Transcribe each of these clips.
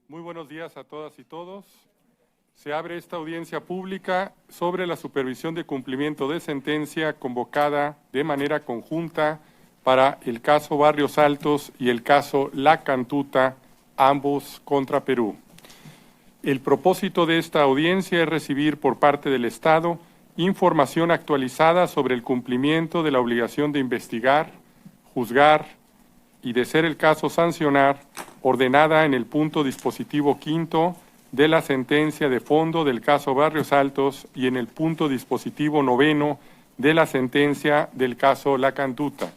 Muy buenos días a todas y todos. Se abre esta audiencia pública sobre la supervisión de cumplimiento de sentencia convocada de manera conjunta para el caso Barrios Altos y el caso La Cantuta, ambos contra Perú. El propósito de esta audiencia es recibir por parte del Estado información actualizada sobre el cumplimiento de la obligación de investigar, juzgar y, de ser el caso, sancionar, ordenada en el punto dispositivo quinto de la sentencia de fondo del caso Barrios Altos y en el punto dispositivo noveno de la sentencia del caso La Cantuta.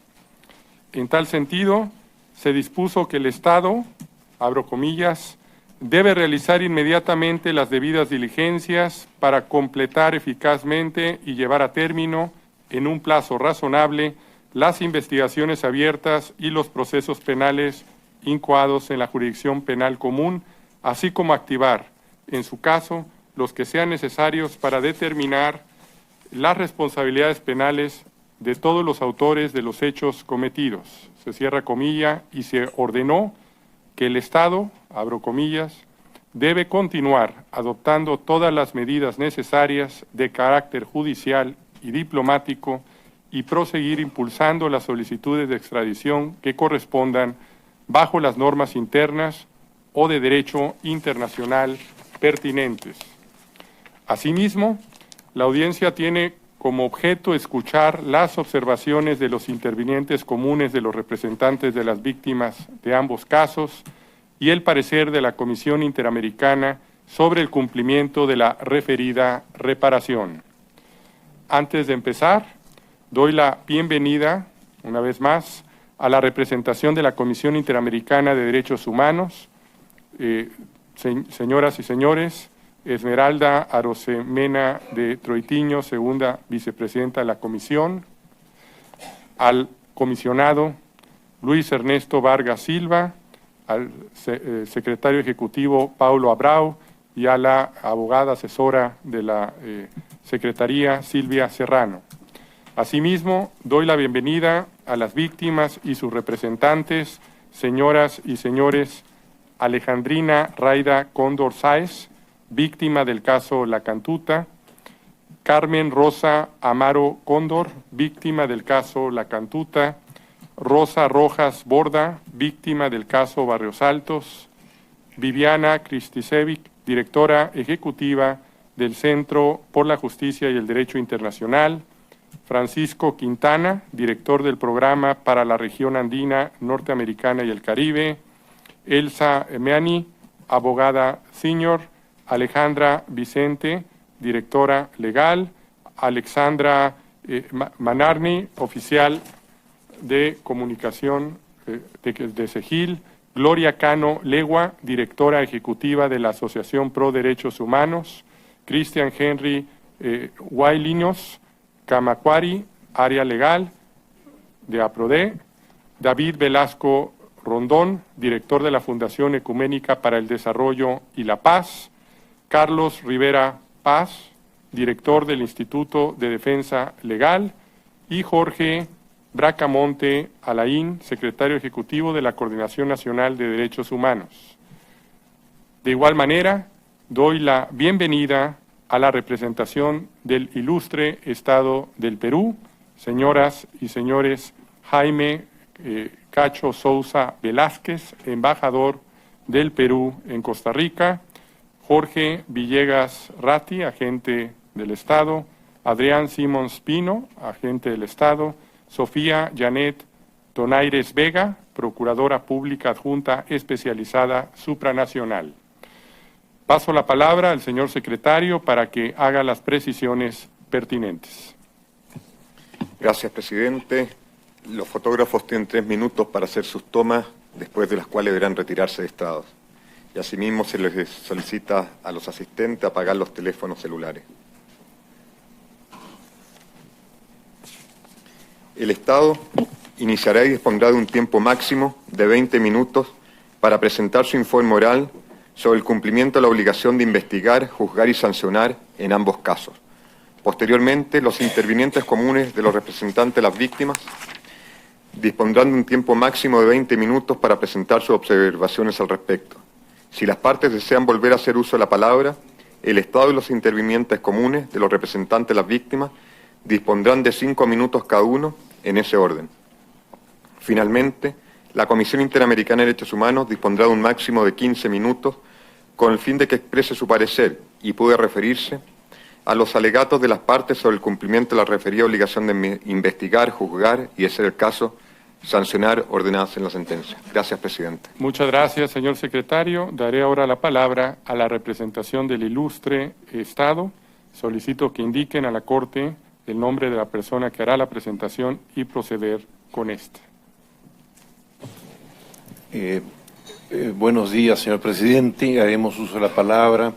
En tal sentido, se dispuso que el Estado, abro comillas, debe realizar inmediatamente las debidas diligencias para completar eficazmente y llevar a término, en un plazo razonable, las investigaciones abiertas y los procesos penales incoados en la jurisdicción penal común, así como activar, en su caso, los que sean necesarios para determinar las responsabilidades penales de todos los autores de los hechos cometidos. Se cierra comilla y se ordenó que el Estado, abro comillas, debe continuar adoptando todas las medidas necesarias de carácter judicial y diplomático y proseguir impulsando las solicitudes de extradición que correspondan bajo las normas internas o de derecho internacional pertinentes. Asimismo, la audiencia tiene como objeto escuchar las observaciones de los intervinientes comunes de los representantes de las víctimas de ambos casos y el parecer de la Comisión Interamericana sobre el cumplimiento de la referida reparación. Antes de empezar, doy la bienvenida, una vez más, a la representación de la Comisión Interamericana de Derechos Humanos, señoras y señores, Esmeralda Arosemena de Troitiño, segunda vicepresidenta de la Comisión, al comisionado Luis Ernesto Vargas Silva, al secretario ejecutivo Paulo Abreu y a la abogada asesora de la Secretaría Silvia Serrano. Asimismo, doy la bienvenida a las víctimas y sus representantes, señoras y señores, Alejandrina Raida Cóndor Sáez, víctima del caso La Cantuta, Carmen Rosa Amaro Cóndor, víctima del caso La Cantuta, Rosa Rojas Borda, víctima del caso Barrios Altos, Viviana Kristisevic, directora ejecutiva del Centro por la Justicia y el Derecho Internacional, Francisco Quintana, director del Programa para la Región Andina, Norteamericana y el Caribe, Elsa Meani, abogada senior, Alejandra Vicente, directora legal, Alexandra Manarni, oficial de comunicación de CEGIL, Gloria Cano Legua, directora ejecutiva de la Asociación Pro Derechos Humanos, Cristian Henry Guaylinos Camacuari, área legal de APRODE, David Velasco Rondón, director de la Fundación Ecuménica para el Desarrollo y la Paz, Carlos Rivera Paz, director del Instituto de Defensa Legal, y Jorge Bracamonte Alain, secretario ejecutivo de la Coordinación Nacional de Derechos Humanos. De igual manera, doy la bienvenida a la representación del ilustre Estado del Perú, señoras y señores, Jaime Cacho Sousa Velázquez, embajador del Perú en Costa Rica, Jorge Villegas Ratti, agente del Estado, Adrián Simons Pino, agente del Estado, Sofía Janet Donaires Vega, procuradora pública adjunta especializada supranacional. Paso la palabra al señor secretario para que haga las precisiones pertinentes. Gracias, presidente. Los fotógrafos tienen 3 minutos para hacer sus tomas, después de las cuales deberán retirarse de estado. Y asimismo se les solicita a los asistentes apagar los teléfonos celulares. El Estado iniciará y dispondrá de un tiempo máximo de 20 minutos para presentar su informe oral sobre el cumplimiento de la obligación de investigar, juzgar y sancionar en ambos casos. Posteriormente, los intervinientes comunes de los representantes de las víctimas dispondrán de un tiempo máximo de 20 minutos para presentar sus observaciones al respecto. Si las partes desean volver a hacer uso de la palabra, el Estado y los intervinientes comunes de los representantes de las víctimas dispondrán de 5 minutos cada uno en ese orden. Finalmente, la Comisión Interamericana de Derechos Humanos dispondrá de un máximo de 15 minutos con el fin de que exprese su parecer y pueda referirse a los alegatos de las partes sobre el cumplimiento de la referida obligación de investigar, juzgar y, de ser el caso, sancionar ordenadas en la sentencia. Gracias, presidente. Muchas gracias, señor secretario. Daré ahora la palabra a la representación del ilustre Estado. Solicito que indiquen a la Corte el nombre de la persona que hará la presentación y proceder con esta. Buenos días, señor presidente. Haremos uso de la palabra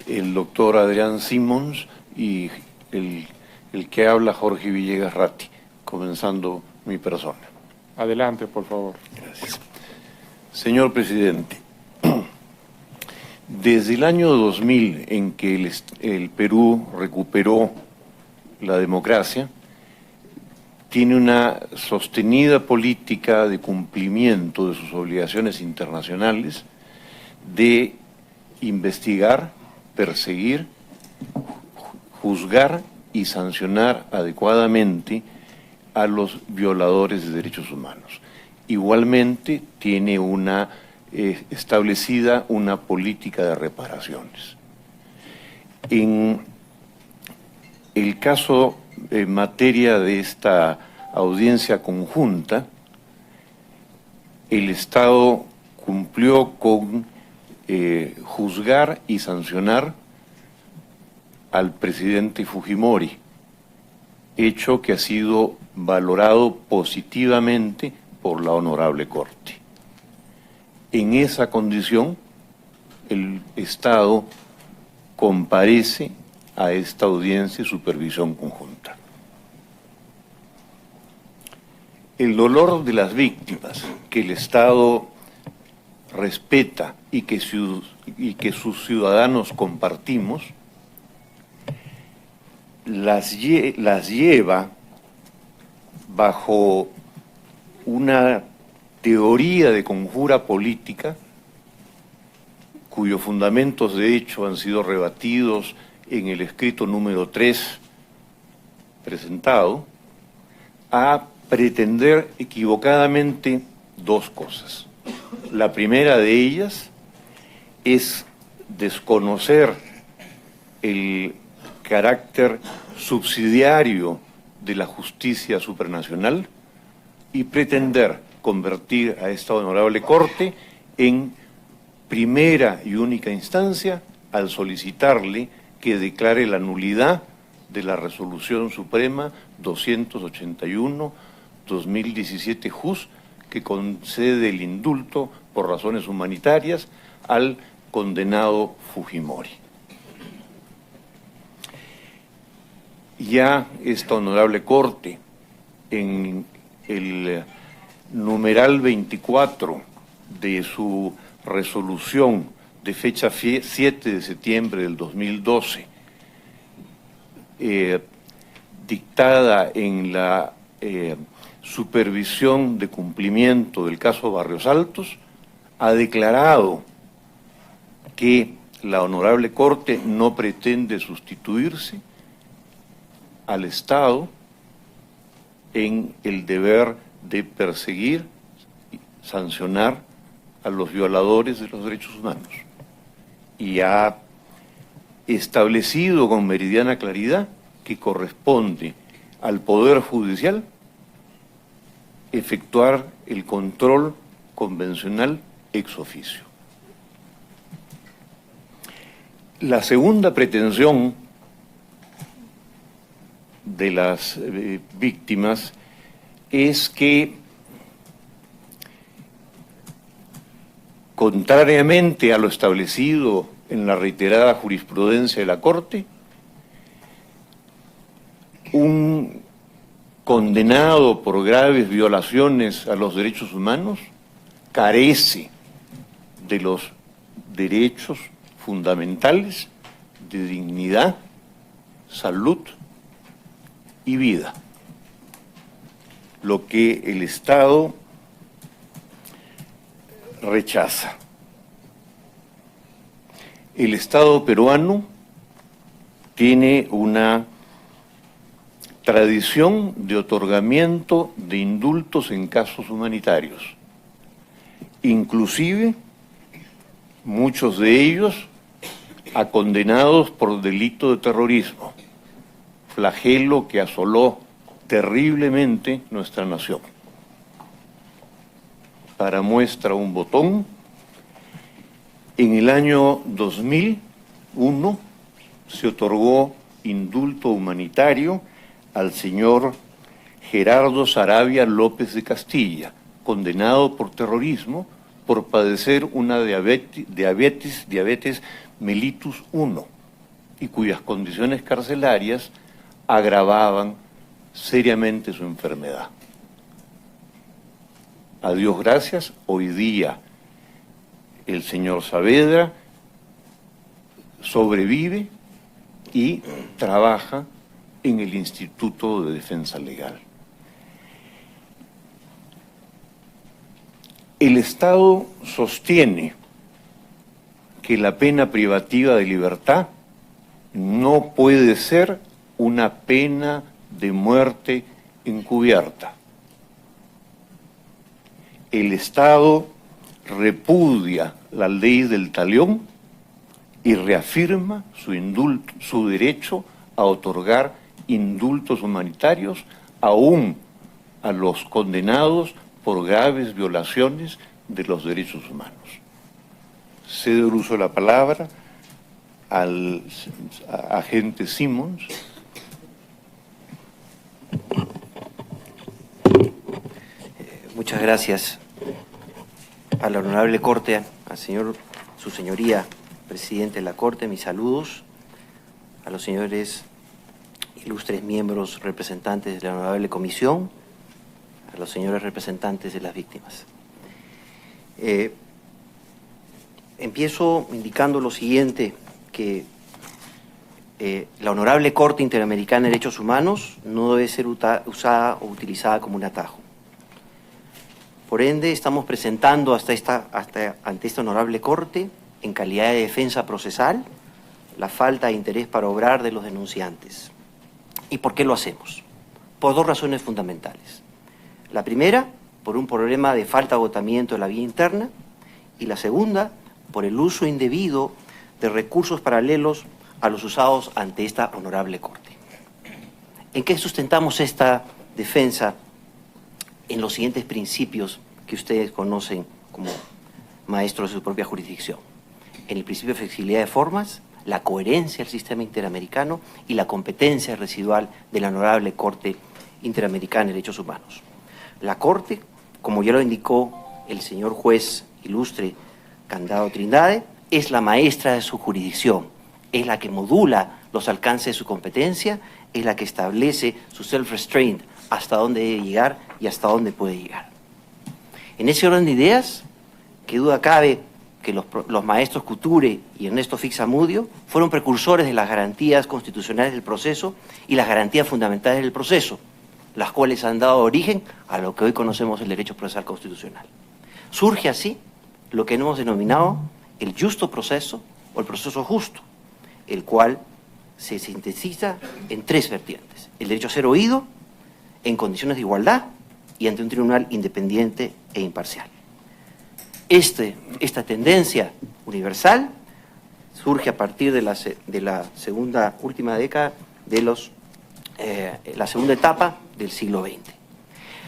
el doctor Adrián Simons y el que habla, Jorge Villegas Ratti, comenzando mi persona. Adelante, por favor. Gracias. Señor presidente, desde el año 2000, en que el Perú recuperó la democracia, tiene una sostenida política de cumplimiento de sus obligaciones internacionales de investigar, perseguir, juzgar y sancionar adecuadamente a los violadores de derechos humanos. Igualmente tiene establecida una política de reparaciones. En el caso en materia de esta audiencia conjunta, el Estado cumplió con juzgar y sancionar al presidente Fujimori, hecho que ha sido valorado positivamente por la Honorable Corte. En esa condición, el Estado comparece a esta audiencia de supervisión conjunta. El dolor de las víctimas, que el Estado respeta y que sus ciudadanos compartimos, las lleva bajo una teoría de conjura política cuyos fundamentos de hecho han sido rebatidos en el escrito número 3 presentado, a pretender equivocadamente dos cosas. La primera de ellas es desconocer el carácter subsidiario de la justicia supranacional y pretender convertir a esta honorable Corte en primera y única instancia al solicitarle que declare la nulidad de la Resolución Suprema 281/2017 JUS, que concede el indulto por razones humanitarias al condenado Fujimori. Ya esta honorable Corte, en el numeral 24 de su resolución de fecha 7 de septiembre del 2012, dictada en la supervisión de cumplimiento del caso Barrios Altos, ha declarado que la honorable Corte no pretende sustituirse al Estado en el deber de perseguir y sancionar a los violadores de los derechos humanos, y ha establecido con meridiana claridad que corresponde al Poder Judicial efectuar el control convencional ex oficio. La segunda pretensión de las víctimas es que, contrariamente a lo establecido en la reiterada jurisprudencia de la Corte, un condenado por graves violaciones a los derechos humanos carece de los derechos fundamentales de dignidad, salud y vida, lo que el Estado rechaza. El Estado peruano tiene una tradición de otorgamiento de indultos en casos humanitarios. Inclusive, muchos de ellos a condenados por delito de terrorismo, flagelo que asoló terriblemente nuestra nación. Para muestra un botón, en el año 2001 se otorgó indulto humanitario al señor Gerardo Saravia López de Castilla, condenado por terrorismo por padecer una diabetes mellitus 1 y cuyas condiciones carcelarias agravaban seriamente su enfermedad. A Dios gracias, hoy día el señor Saavedra sobrevive y trabaja en el Instituto de Defensa Legal. El Estado sostiene que la pena privativa de libertad no puede ser una pena de muerte encubierta. El Estado repudia la ley del talión y reafirma su derecho a otorgar indultos humanitarios aún a los condenados por graves violaciones de los derechos humanos. Cedo el uso de la palabra al agente Simmons. Muchas gracias a la Honorable Corte, al señor, su señoría, presidente de la Corte, mis saludos, a los señores ilustres miembros representantes de la Honorable Comisión, a los señores representantes de las víctimas. Empiezo indicando lo siguiente, que la Honorable Corte Interamericana de Derechos Humanos no debe ser usada o utilizada como un atajo. Por ende, estamos presentando ante esta Honorable Corte, en calidad de defensa procesal, la falta de interés para obrar de los denunciantes. ¿Y por qué lo hacemos? Por dos razones fundamentales. La primera, por un problema de falta de agotamiento de la vía interna, y la segunda, por el uso indebido de recursos paralelos a los usados ante esta Honorable Corte. ¿En qué sustentamos esta defensa? En los siguientes principios que ustedes conocen como maestros de su propia jurisdicción. En el principio de flexibilidad de formas, la coherencia del sistema interamericano y la competencia residual de la Honorable Corte Interamericana de Derechos Humanos. La Corte, como ya lo indicó el señor juez ilustre Candado Trindade, es la maestra de su jurisdicción, es la que modula los alcances de su competencia, es la que establece su self-restraint, hasta dónde debe llegar y hasta dónde puede llegar. En ese orden de ideas, qué duda cabe que los maestros Couture y Ernesto Fixamudio fueron precursores de las garantías constitucionales del proceso y las garantías fundamentales del proceso, las cuales han dado origen a lo que hoy conocemos el derecho procesal constitucional. Surge así lo que hemos denominado el justo proceso o el proceso justo, el cual se sintetiza en tres vertientes: el derecho a ser oído, en condiciones de igualdad y ante un tribunal independiente e imparcial. Esta tendencia universal surge a partir de la última década de la segunda etapa del siglo XX.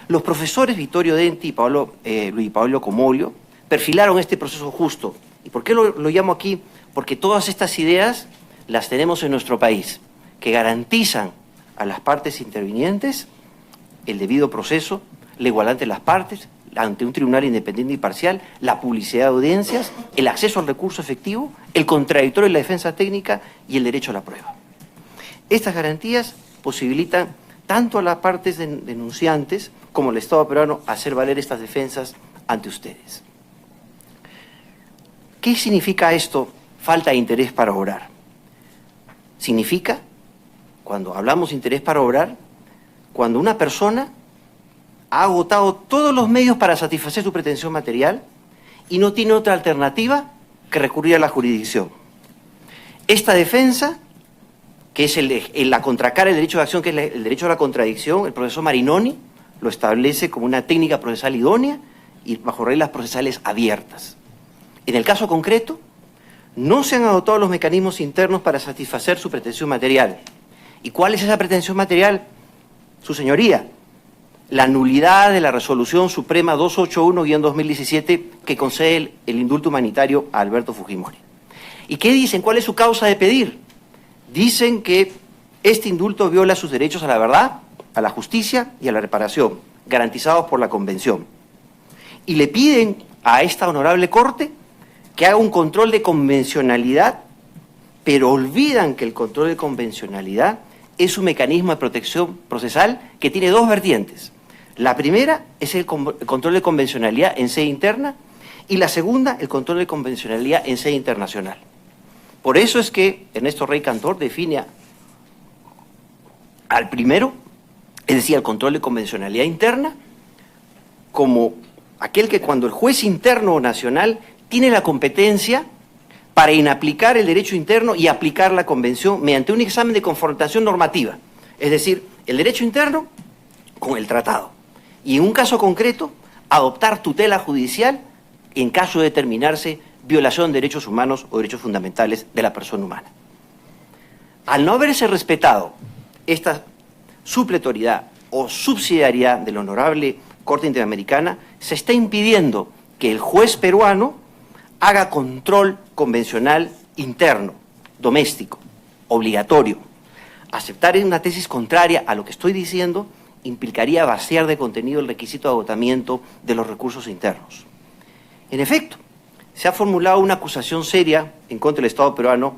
Los profesores Vittorio Denti y Luis Paolo Comolio perfilaron este proceso justo. ¿Y por qué lo llamo aquí? Porque todas estas ideas las tenemos en nuestro país, que garantizan a las partes intervinientes el debido proceso, la igualdad entre las partes, ante un tribunal independiente y parcial, la publicidad de audiencias, el acceso al recurso efectivo, el contradictorio de la defensa técnica y el derecho a la prueba. Estas garantías posibilitan tanto a las partes denunciantes como al Estado peruano hacer valer estas defensas ante ustedes. ¿Qué significa esto, falta de interés para obrar? Significa, cuando hablamos de interés para obrar, cuando una persona ha agotado todos los medios para satisfacer su pretensión material y no tiene otra alternativa que recurrir a la jurisdicción. Esta defensa, que es la contracara del derecho de acción, que es el derecho a la contradicción, el profesor Marinoni lo establece como una técnica procesal idónea y bajo reglas procesales abiertas. En el caso concreto, no se han adoptado los mecanismos internos para satisfacer su pretensión material. ¿Y cuál es esa pretensión material? Su señoría, la nulidad de la Resolución Suprema 281-2017 que concede el indulto humanitario a Alberto Fujimori. ¿Y qué dicen? ¿Cuál es su causa de pedir? Dicen que este indulto viola sus derechos a la verdad, a la justicia y a la reparación, garantizados por la Convención. Y le piden a esta honorable Corte que haga un control de convencionalidad, pero olvidan que el control de convencionalidad es un mecanismo de protección procesal que tiene dos vertientes. La primera es el control de convencionalidad en sede interna y la segunda, el control de convencionalidad en sede internacional. Por eso es que Ernesto Rey Cantor define al primero, es decir, el control de convencionalidad interna, como aquel que cuando el juez interno o nacional tiene la competencia para inaplicar el derecho interno y aplicar la convención mediante un examen de confrontación normativa, es decir, el derecho interno con el tratado. Y en un caso concreto, adoptar tutela judicial en caso de determinarse violación de derechos humanos o derechos fundamentales de la persona humana. Al no haberse respetado esta supletoriedad o subsidiariedad de la Honorable Corte Interamericana, se está impidiendo que el juez peruano haga control convencional interno, doméstico, obligatorio. Aceptar una tesis contraria a lo que estoy diciendo implicaría vaciar de contenido el requisito de agotamiento de los recursos internos. En efecto, se ha formulado una acusación seria en contra del Estado peruano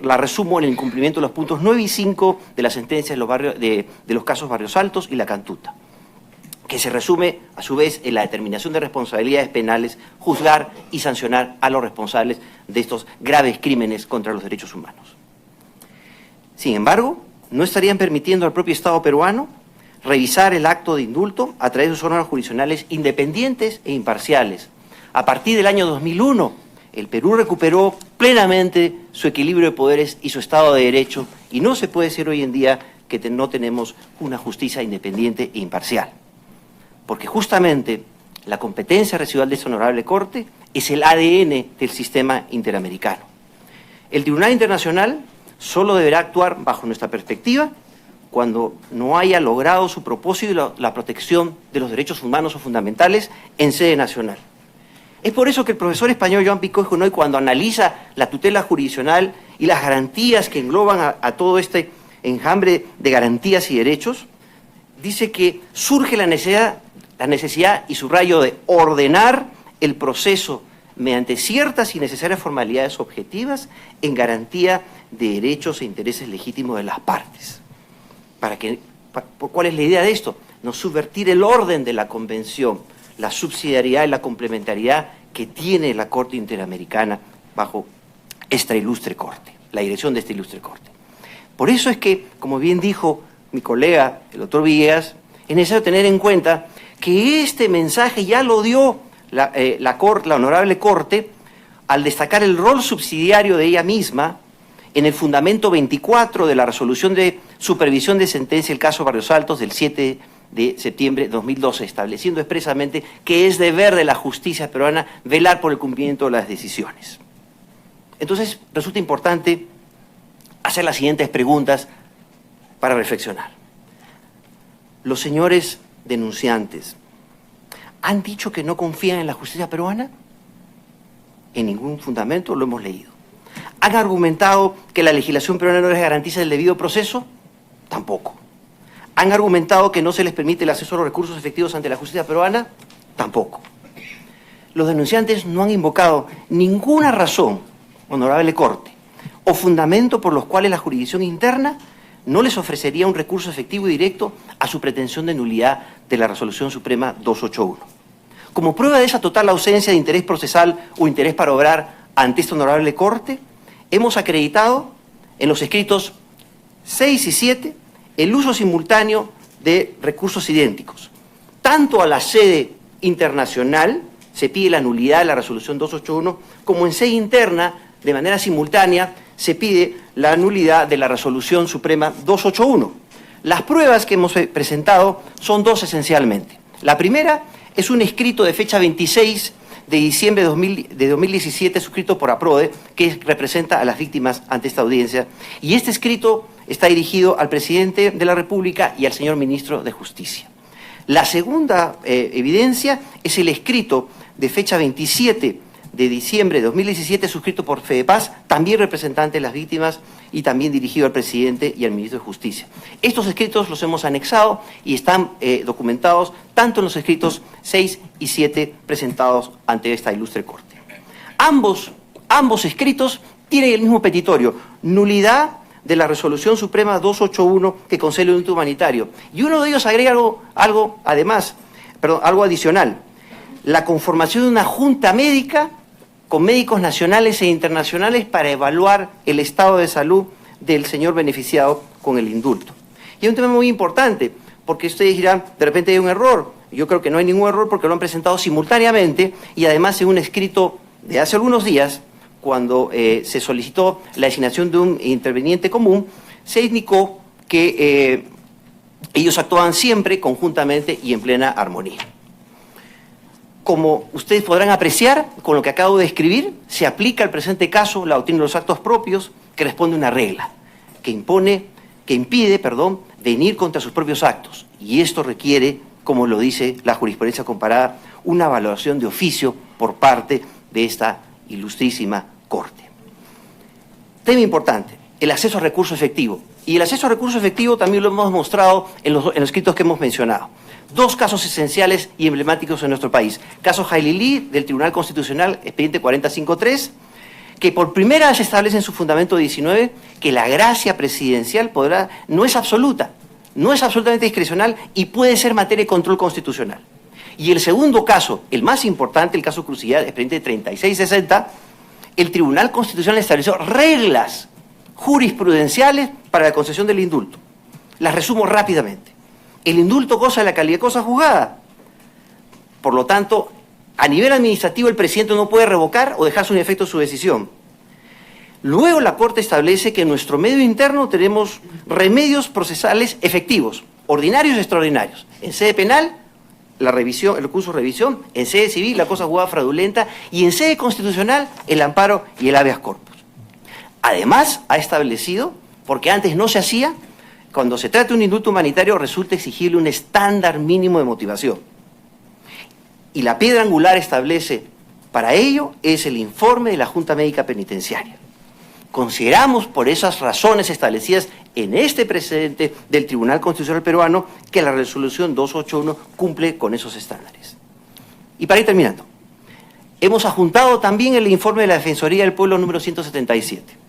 la resumo en el incumplimiento de los puntos 9 y 5 de la sentencia de los casos Barrios Altos y La Cantuta, que se resume, a su vez, en la determinación de responsabilidades penales, juzgar y sancionar a los responsables de estos graves crímenes contra los derechos humanos. Sin embargo, no estarían permitiendo al propio Estado peruano revisar el acto de indulto a través de sus órganos jurisdiccionales independientes e imparciales. A partir del año 2001, el Perú recuperó plenamente su equilibrio de poderes y su Estado de Derecho, y no se puede decir hoy en día que no tenemos una justicia independiente e imparcial. Porque justamente la competencia residual de esta honorable Corte es el ADN del sistema interamericano. El Tribunal Internacional solo deberá actuar, bajo nuestra perspectiva, cuando no haya logrado su propósito y la protección de los derechos humanos o fundamentales en sede nacional. Es por eso que el profesor español Joan Picó Junoy, cuando analiza la tutela jurisdiccional y las garantías que engloban a todo este enjambre de garantías y derechos, dice que surge la necesidad y subrayo de ordenar el proceso mediante ciertas y necesarias formalidades objetivas en garantía de derechos e intereses legítimos de las partes. ¿Cuál es la idea de esto? No subvertir el orden de la Convención, la subsidiariedad y la complementariedad que tiene la Corte Interamericana bajo esta ilustre Corte, la dirección de esta ilustre Corte. Por eso es que, como bien dijo mi colega, el doctor Villegas, es necesario tener en cuenta que este mensaje ya lo dio la Honorable Corte al destacar el rol subsidiario de ella misma en el fundamento 24 de la resolución de supervisión de sentencia del caso Barrios Altos del 7 de septiembre de 2012, estableciendo expresamente que es deber de la justicia peruana velar por el cumplimiento de las decisiones. Entonces, resulta importante hacer las siguientes preguntas para reflexionar. Los señores denunciantes, ¿han dicho que no confían en la justicia peruana? En ningún fundamento lo hemos leído. ¿Han argumentado que la legislación peruana no les garantiza el debido proceso? Tampoco. ¿Han argumentado que no se les permite el acceso a los recursos efectivos ante la justicia peruana? Tampoco. Los denunciantes no han invocado ninguna razón, honorable Corte, o fundamento por los cuales la jurisdicción interna no les ofrecería un recurso efectivo y directo a su pretensión de nulidad de la Resolución Suprema 281. Como prueba de esa total ausencia de interés procesal o interés para obrar ante esta honorable Corte, hemos acreditado en los escritos 6 y 7 el uso simultáneo de recursos idénticos. Tanto a la sede internacional se pide la nulidad de la Resolución 281, como en sede interna de manera simultánea, se pide la nulidad de la Resolución Suprema 281. Las pruebas que hemos presentado son dos esencialmente. La primera es un escrito de fecha 26 de diciembre de 2017, suscrito por APRODE, que representa a las víctimas ante esta audiencia. Y este escrito está dirigido al presidente de la República y al señor ministro de Justicia. La segunda evidencia es el escrito de fecha 27 de diciembre de 2017, suscrito por FEDEPAZ, también representante de las víctimas y también dirigido al presidente y al ministro de Justicia. Estos escritos los hemos anexado y están documentados tanto en los escritos 6 y 7 presentados ante esta ilustre Corte. Ambos escritos tienen el mismo petitorio: nulidad de la Resolución Suprema 281 que concede el indulto humanitario. Y uno de ellos agrega algo adicional: la conformación de una junta médica con médicos nacionales e internacionales para evaluar el estado de salud del señor beneficiado con el indulto. Y es un tema muy importante, porque ustedes dirán, de repente hay un error. Yo creo que no hay ningún error porque lo han presentado simultáneamente y además en un escrito de hace algunos días, cuando se solicitó la designación de un interviniente común, se indicó que ellos actuaban siempre conjuntamente y en plena armonía. Como ustedes podrán apreciar, con lo que acabo de escribir, se aplica al presente caso la doctrina de los actos propios, que responde a una regla, que impide venir contra sus propios actos. Y esto requiere, como lo dice la jurisprudencia comparada, una valoración de oficio por parte de esta ilustrísima Corte. Tema importante: el acceso a recurso efectivo. Y el acceso a recurso efectivo también lo hemos mostrado en los escritos que hemos mencionado. Dos casos esenciales y emblemáticos en nuestro país. Caso Jailili del Tribunal Constitucional, expediente 453, que por primera vez establece en su fundamento 19 que la gracia presidencial no es absoluta, no es absolutamente discrecional y puede ser materia de control constitucional. Y el segundo caso, el más importante, el caso Crucial, expediente 3660, el Tribunal Constitucional estableció reglas jurisprudenciales para la concesión del indulto. Las resumo rápidamente. El indulto goza de la calidad de cosa juzgada. Por lo tanto, a nivel administrativo el presidente no puede revocar o dejar sin efecto su decisión. Luego la Corte establece que en nuestro medio interno tenemos remedios procesales efectivos, ordinarios y extraordinarios. En sede penal, la revisión, el recurso de revisión; en sede civil, la cosa juzgada fraudulenta; y en sede constitucional, el amparo y el habeas corpus. Además, ha establecido, porque antes no se hacía, cuando se trata de un indulto humanitario resulta exigible un estándar mínimo de motivación. Y la piedra angular establece para ello es el informe de la Junta Médica Penitenciaria. Consideramos, por esas razones establecidas en este precedente del Tribunal Constitucional Peruano, que la Resolución 281 cumple con esos estándares. Y para ir terminando, hemos adjuntado también el informe de la Defensoría del Pueblo número 177.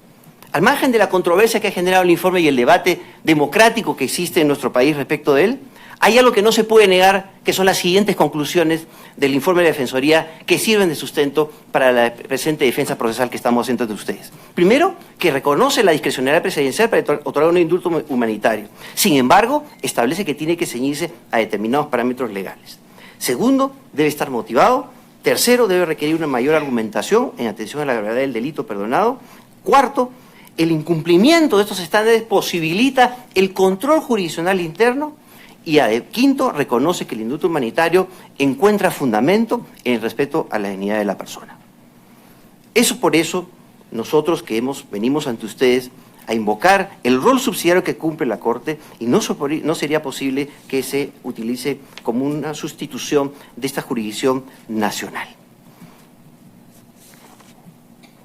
Al margen de la controversia que ha generado el informe y el debate democrático que existe en nuestro país respecto de él, hay algo que no se puede negar, que son las siguientes conclusiones del informe de la Defensoría que sirven de sustento para la presente defensa procesal que estamos haciendo de ustedes. Primero, que reconoce la discrecionalidad presidencial para otorgar un indulto humanitario. Sin embargo, establece que tiene que ceñirse a determinados parámetros legales. Segundo, debe estar motivado. Tercero, debe requerir una mayor argumentación en atención a la gravedad del delito perdonado. Cuarto, el incumplimiento de estos estándares posibilita el control jurisdiccional interno. Y quinto, reconoce que el indulto humanitario encuentra fundamento en el respeto a la dignidad de la persona. Por eso, nosotros venimos ante ustedes a invocar el rol subsidiario que cumple la Corte y no sería posible que se utilice como una sustitución de esta jurisdicción nacional.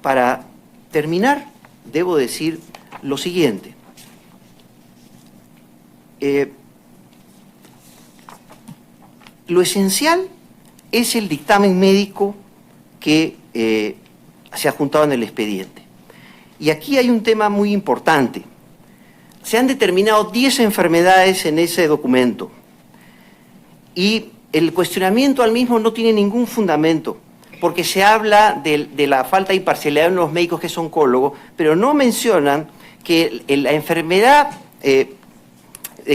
Para terminar, debo decir lo siguiente. Lo esencial es el dictamen médico que se ha juntado en el expediente. Y aquí hay un tema muy importante. Se han determinado 10 enfermedades en ese documento y el cuestionamiento al mismo no tiene ningún fundamento, porque se habla de la falta de imparcialidad de los médicos que es oncólogo, pero no mencionan que la enfermedad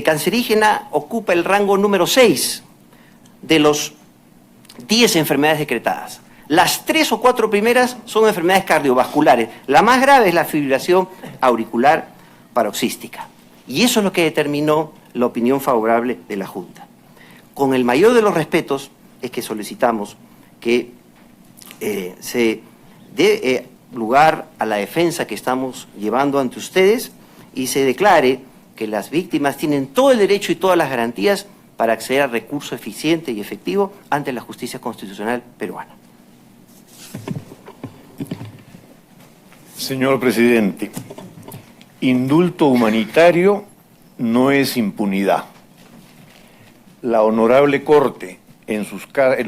cancerígena ocupa el rango número 6 de los 10 enfermedades decretadas. Las 3 o 4 primeras son enfermedades cardiovasculares. La más grave es la fibrilación auricular paroxística. Y eso es lo que determinó la opinión favorable de la Junta. Con el mayor de los respetos es que solicitamos que se dé lugar a la defensa que estamos llevando ante ustedes y se declare que las víctimas tienen todo el derecho y todas las garantías para acceder a recurso eficiente y efectivo ante la justicia constitucional peruana. Señor presidente, indulto humanitario no es impunidad. La Honorable Corte, en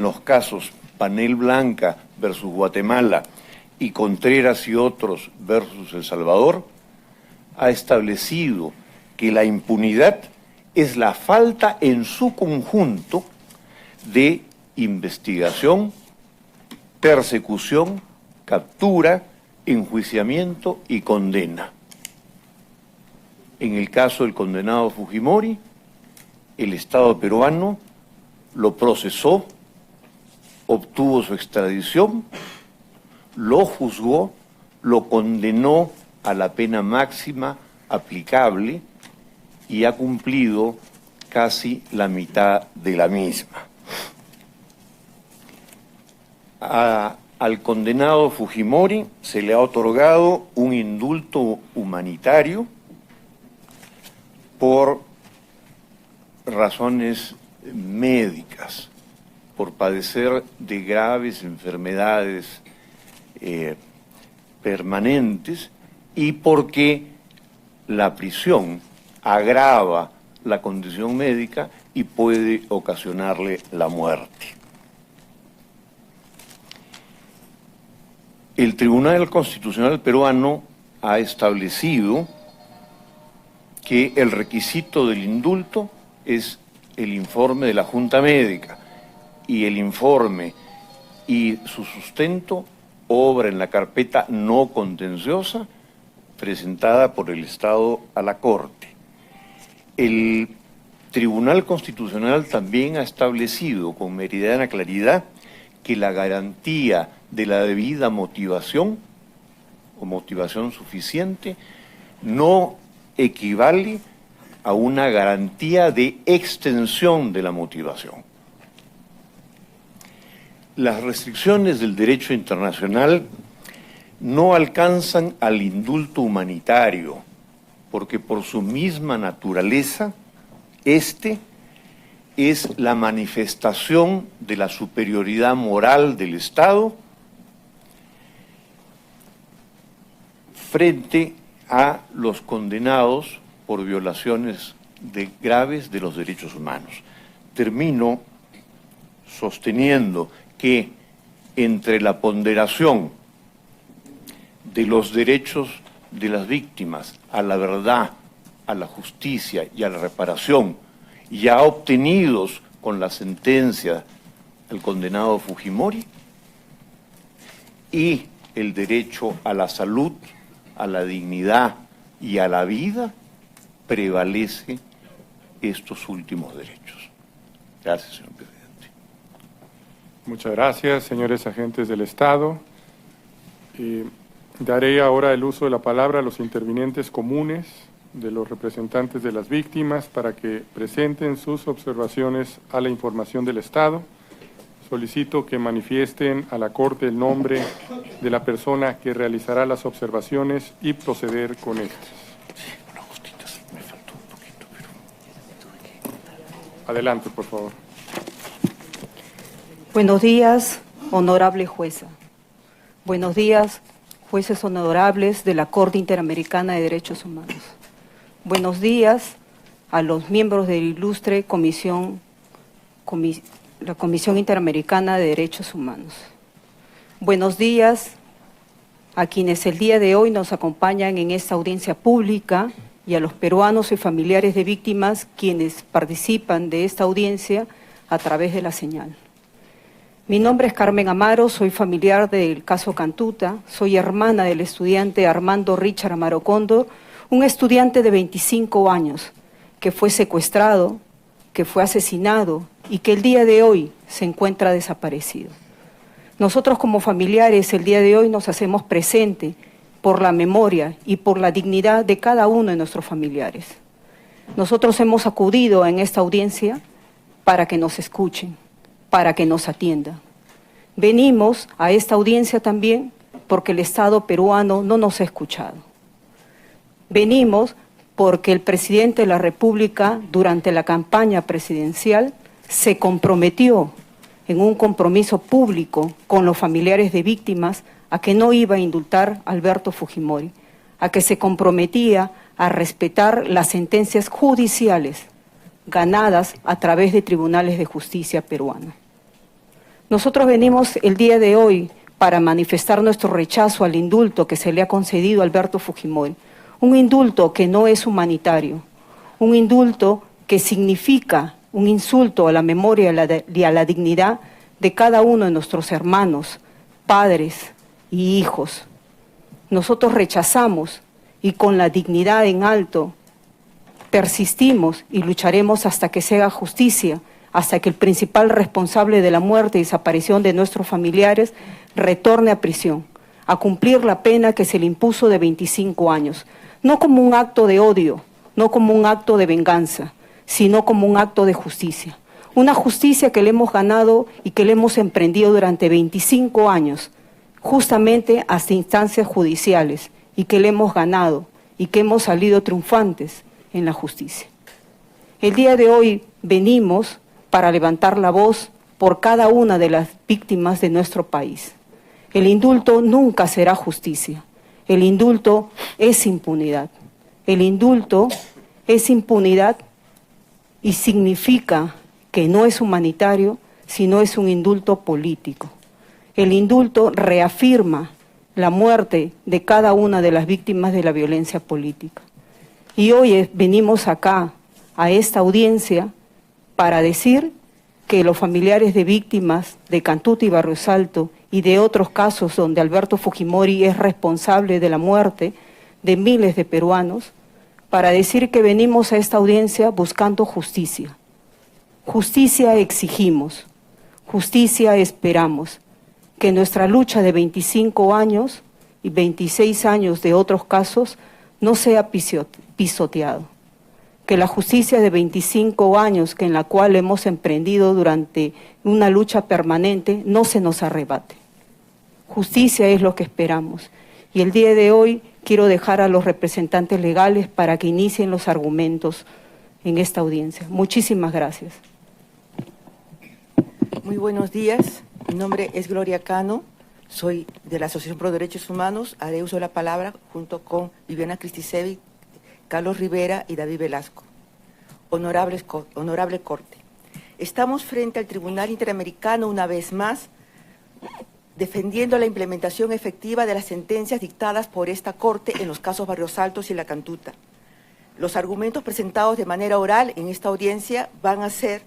los casos Panel Blanca versus Guatemala y Contreras y otros versus El Salvador, ha establecido que la impunidad es la falta en su conjunto de investigación, persecución, captura, enjuiciamiento y condena. En el caso del condenado Fujimori, el Estado peruano lo procesó, obtuvo su extradición, lo juzgó, lo condenó a la pena máxima aplicable y ha cumplido casi la mitad de la misma. Al condenado Fujimori se le ha otorgado un indulto humanitario por razones médicas, por padecer de graves enfermedades permanentes y porque la prisión agrava la condición médica y puede ocasionarle la muerte. El Tribunal Constitucional peruano ha establecido que el requisito del indulto es el informe de la Junta Médica y el informe y su sustento obra en la carpeta no contenciosa presentada por el Estado a la Corte. El Tribunal Constitucional también ha establecido con meridiana claridad que la garantía de la debida motivación o motivación suficiente no equivale a una garantía de extensión de la motivación. Las restricciones del derecho internacional no alcanzan al indulto humanitario, porque por su misma naturaleza, este es la manifestación de la superioridad moral del Estado frente a los condenados por violaciones graves de los derechos humanos. Termino sosteniendo que entre la ponderación de los derechos de las víctimas a la verdad, a la justicia y a la reparación, ya obtenidos con la sentencia del condenado Fujimori, y el derecho a la salud, a la dignidad y a la vida, prevalece estos últimos derechos. Gracias, señor presidente. Muchas gracias, señores agentes del Estado. Daré ahora el uso de la palabra a los intervinientes comunes de los representantes de las víctimas para que presenten sus observaciones a la información del Estado. Solicito que manifiesten a la Corte el nombre de la persona que realizará las observaciones y proceder con estas. Adelante, por favor. Buenos días, honorable jueza. Buenos días, jueces honorables de la Corte Interamericana de Derechos Humanos. Buenos días a los miembros de la ilustre la Comisión Interamericana de Derechos Humanos. Buenos días a quienes el día de hoy nos acompañan en esta audiencia pública y a los peruanos y familiares de víctimas quienes participan de esta audiencia a través de la señal. Mi nombre es Carmen Amaro, soy familiar del caso Cantuta, soy hermana del estudiante Armando Richard Amaro Cóndor, un estudiante de 25 años que fue secuestrado, que fue asesinado y que el día de hoy se encuentra desaparecido. Nosotros como familiares el día de hoy nos hacemos presente por la memoria y por la dignidad de cada uno de nuestros familiares. Nosotros hemos acudido en esta audiencia para que nos escuchen, para que nos atiendan. Venimos a esta audiencia también porque el Estado peruano no nos ha escuchado. Venimos porque el presidente de la República, durante la campaña presidencial, se comprometió en un compromiso público con los familiares de víctimas a que no iba a indultar a Alberto Fujimori, a que se comprometía a respetar las sentencias judiciales ganadas a través de tribunales de justicia peruanos. Nosotros venimos el día de hoy para manifestar nuestro rechazo al indulto que se le ha concedido a Alberto Fujimori, un indulto que no es humanitario, un indulto que significa un insulto a la memoria y a la dignidad de cada uno de nuestros hermanos, padres y hijos. Nosotros rechazamos y con la dignidad en alto persistimos y lucharemos hasta que se haga justicia, hasta que el principal responsable de la muerte y desaparición de nuestros familiares retorne a prisión, a cumplir la pena que se le impuso de 25 años, no como un acto de odio, no como un acto de venganza, sino como un acto de justicia. Una justicia que le hemos ganado y que le hemos emprendido durante 25 años, justamente hasta instancias judiciales, y que le hemos ganado y que hemos salido triunfantes en la justicia. El día de hoy venimos para levantar la voz por cada una de las víctimas de nuestro país. El indulto nunca será justicia. El indulto es impunidad. El indulto es impunidad y significa que no es humanitario, sino es un indulto político. El indulto reafirma la muerte de cada una de las víctimas de la violencia política. Y hoy venimos acá, a esta audiencia, para decir que los familiares de víctimas de Cantuta y Barrios Altos y de otros casos donde Alberto Fujimori es responsable de la muerte de miles de peruanos, para decir que venimos a esta audiencia buscando justicia. Justicia exigimos, justicia esperamos, que nuestra lucha de 25 años y 26 años de otros casos no sea pisoteado. Que la justicia de 25 años en la cual hemos emprendido durante una lucha permanente no se nos arrebate. Justicia es lo que esperamos. Y el día de hoy quiero dejar a los representantes legales para que inicien los argumentos en esta audiencia. Muchísimas gracias. Muy buenos días. Mi nombre es Gloria Cano. Soy de la Asociación Pro Derechos Humanos. Haré uso de la palabra junto con Viviana Cristisevic, Carlos Rivera y David Velasco. Honorable Corte, estamos frente al Tribunal Interamericano una vez más, defendiendo la implementación efectiva de las sentencias dictadas por esta Corte en los casos Barrios Altos y La Cantuta. Los argumentos presentados de manera oral en esta audiencia van a ser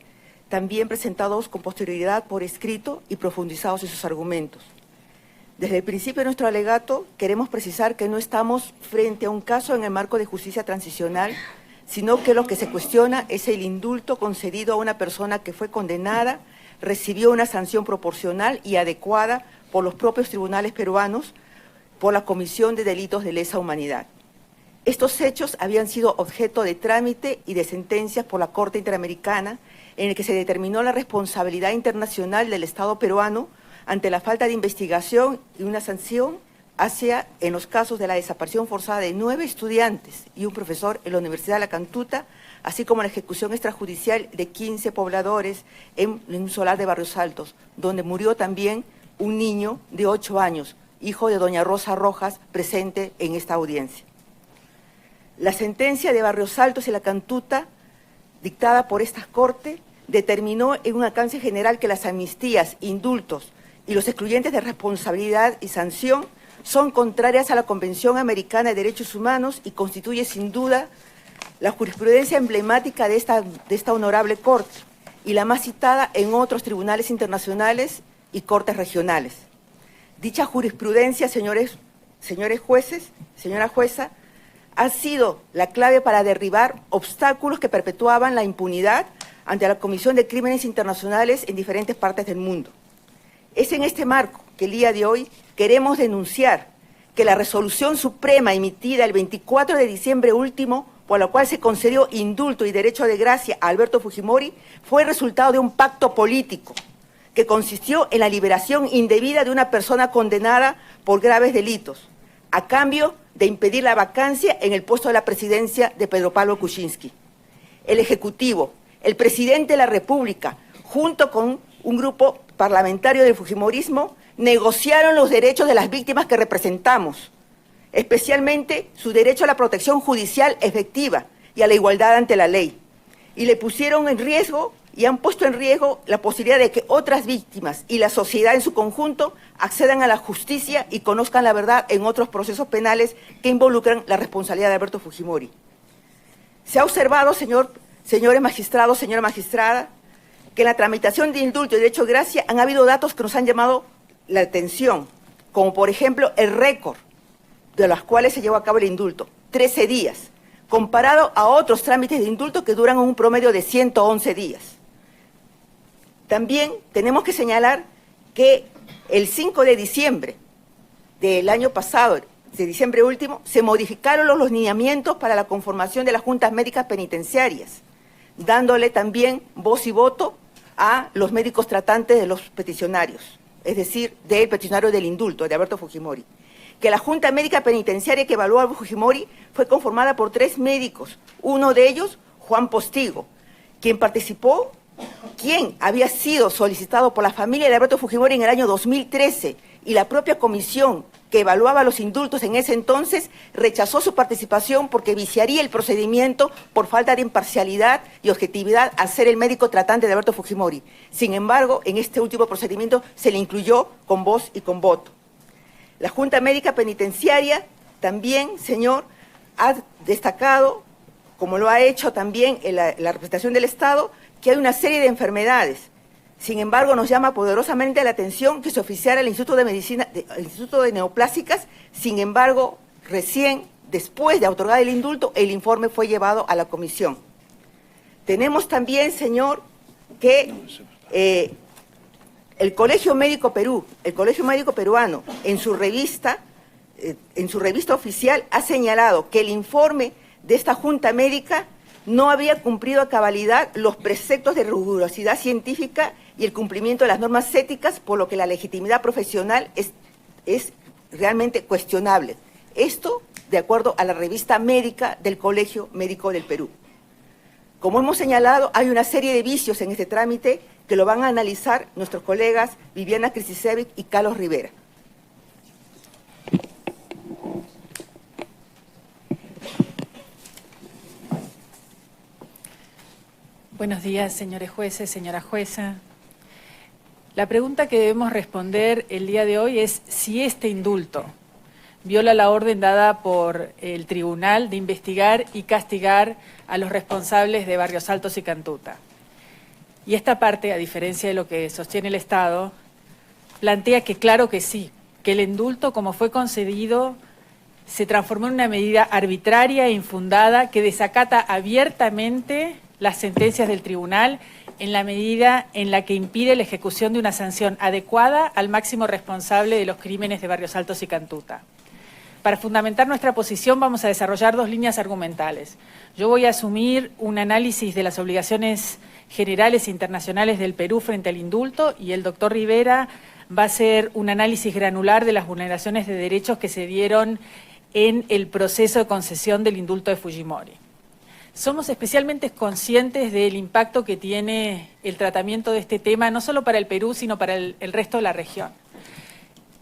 también presentados con posterioridad por escrito y profundizados en sus argumentos. Desde el principio de nuestro alegato queremos precisar que no estamos frente a un caso en el marco de justicia transicional, sino que lo que se cuestiona es el indulto concedido a una persona que fue condenada, recibió una sanción proporcional y adecuada por los propios tribunales peruanos por la comisión de delitos de lesa humanidad. Estos hechos habían sido objeto de trámite y de sentencias por la Corte Interamericana, en el que se determinó la responsabilidad internacional del Estado peruano ante la falta de investigación y una sanción en los casos de la desaparición forzada de 9 estudiantes y un profesor en la Universidad de La Cantuta, así como la ejecución extrajudicial de 15 pobladores en un solar de Barrios Altos, donde murió también un niño de 8 años, hijo de doña Rosa Rojas, presente en esta audiencia. La sentencia de Barrios Altos y La Cantuta, dictada por esta Corte, determinó en un alcance general que las amnistías, indultos y los excluyentes de responsabilidad y sanción son contrarias a la Convención Americana de Derechos Humanos y constituye sin duda la jurisprudencia emblemática de esta honorable Corte y la más citada en otros tribunales internacionales y cortes regionales. Dicha jurisprudencia, señores jueces, señora jueza, ha sido la clave para derribar obstáculos que perpetuaban la impunidad ante la Comisión de Crímenes Internacionales en diferentes partes del mundo. Es en este marco que el día de hoy queremos denunciar que la resolución suprema emitida el 24 de diciembre último, por la cual se concedió indulto y derecho de gracia a Alberto Fujimori, fue el resultado de un pacto político que consistió en la liberación indebida de una persona condenada por graves delitos, a cambio de impedir la vacancia en el puesto de la presidencia de Pedro Pablo Kuczynski. El Ejecutivo, el Presidente de la República, junto con un grupo parlamentario del Fujimorismo, negociaron los derechos de las víctimas que representamos, especialmente su derecho a la protección judicial efectiva y a la igualdad ante la ley. Y le pusieron en riesgo y han puesto en riesgo la posibilidad de que otras víctimas y la sociedad en su conjunto accedan a la justicia y conozcan la verdad en otros procesos penales que involucran la responsabilidad de Alberto Fujimori. Se ha observado, señores magistrados, señora magistrada, que en la tramitación de indulto y derecho de gracia han habido datos que nos han llamado la atención, como por ejemplo el récord de los cuales se llevó a cabo el indulto, 13 días, comparado a otros trámites de indulto que duran un promedio de 111 días. También tenemos que señalar que el 5 de diciembre del año pasado, de diciembre último, se modificaron los lineamientos para la conformación de las juntas médicas penitenciarias, dándole también voz y voto a los médicos tratantes de los peticionarios, es decir, del peticionario del indulto, de Alberto Fujimori. Que la Junta Médica Penitenciaria que evaluó a Fujimori fue conformada por 3 médicos, uno de ellos, Juan Postigo, quien había sido solicitado por la familia de Alberto Fujimori en el año 2013, y la propia comisión que evaluaba los indultos en ese entonces rechazó su participación porque viciaría el procedimiento por falta de imparcialidad y objetividad al ser el médico tratante de Alberto Fujimori. Sin embargo, en este último procedimiento se le incluyó con voz y con voto. La Junta Médica Penitenciaria también, señor, ha destacado, como lo ha hecho también en la representación del Estado, que hay una serie de enfermedades. Sin embargo, nos llama poderosamente la atención que se oficiara el Instituto de Medicina, el Instituto de Neoplásicas. Sin embargo, recién después de otorgar el indulto, el informe fue llevado a la comisión. Tenemos también, señor, que el Colegio Médico Perú, el Colegio Médico Peruano, en su revista oficial ha señalado que el informe de esta Junta Médica no había cumplido a cabalidad los preceptos de rigurosidad científica y el cumplimiento de las normas éticas, por lo que la legitimidad profesional es realmente cuestionable. Esto de acuerdo a la revista médica del Colegio Médico del Perú. Como hemos señalado, hay una serie de vicios en este trámite que lo van a analizar nuestros colegas Viviana Kristisevic y Carlos Rivera. Buenos días, señores jueces, señora jueza. La pregunta que debemos responder el día de hoy es si este indulto viola la orden dada por el tribunal de investigar y castigar a los responsables de Barrios Altos y Cantuta. Y esta parte, a diferencia de lo que sostiene el Estado, plantea que claro que sí, que el indulto, como fue concedido, se transformó en una medida arbitraria e infundada que desacata abiertamente las sentencias del tribunal en la medida en la que impide la ejecución de una sanción adecuada al máximo responsable de los crímenes de Barrios Altos y Cantuta. Para fundamentar nuestra posición vamos a desarrollar 2 líneas argumentales. Yo voy a asumir un análisis de las obligaciones generales e internacionales del Perú frente al indulto y el doctor Rivera va a hacer un análisis granular de las vulneraciones de derechos que se dieron en el proceso de concesión del indulto de Fujimori. Somos especialmente conscientes del impacto que tiene el tratamiento de este tema, no solo para el Perú, sino para el resto de la región.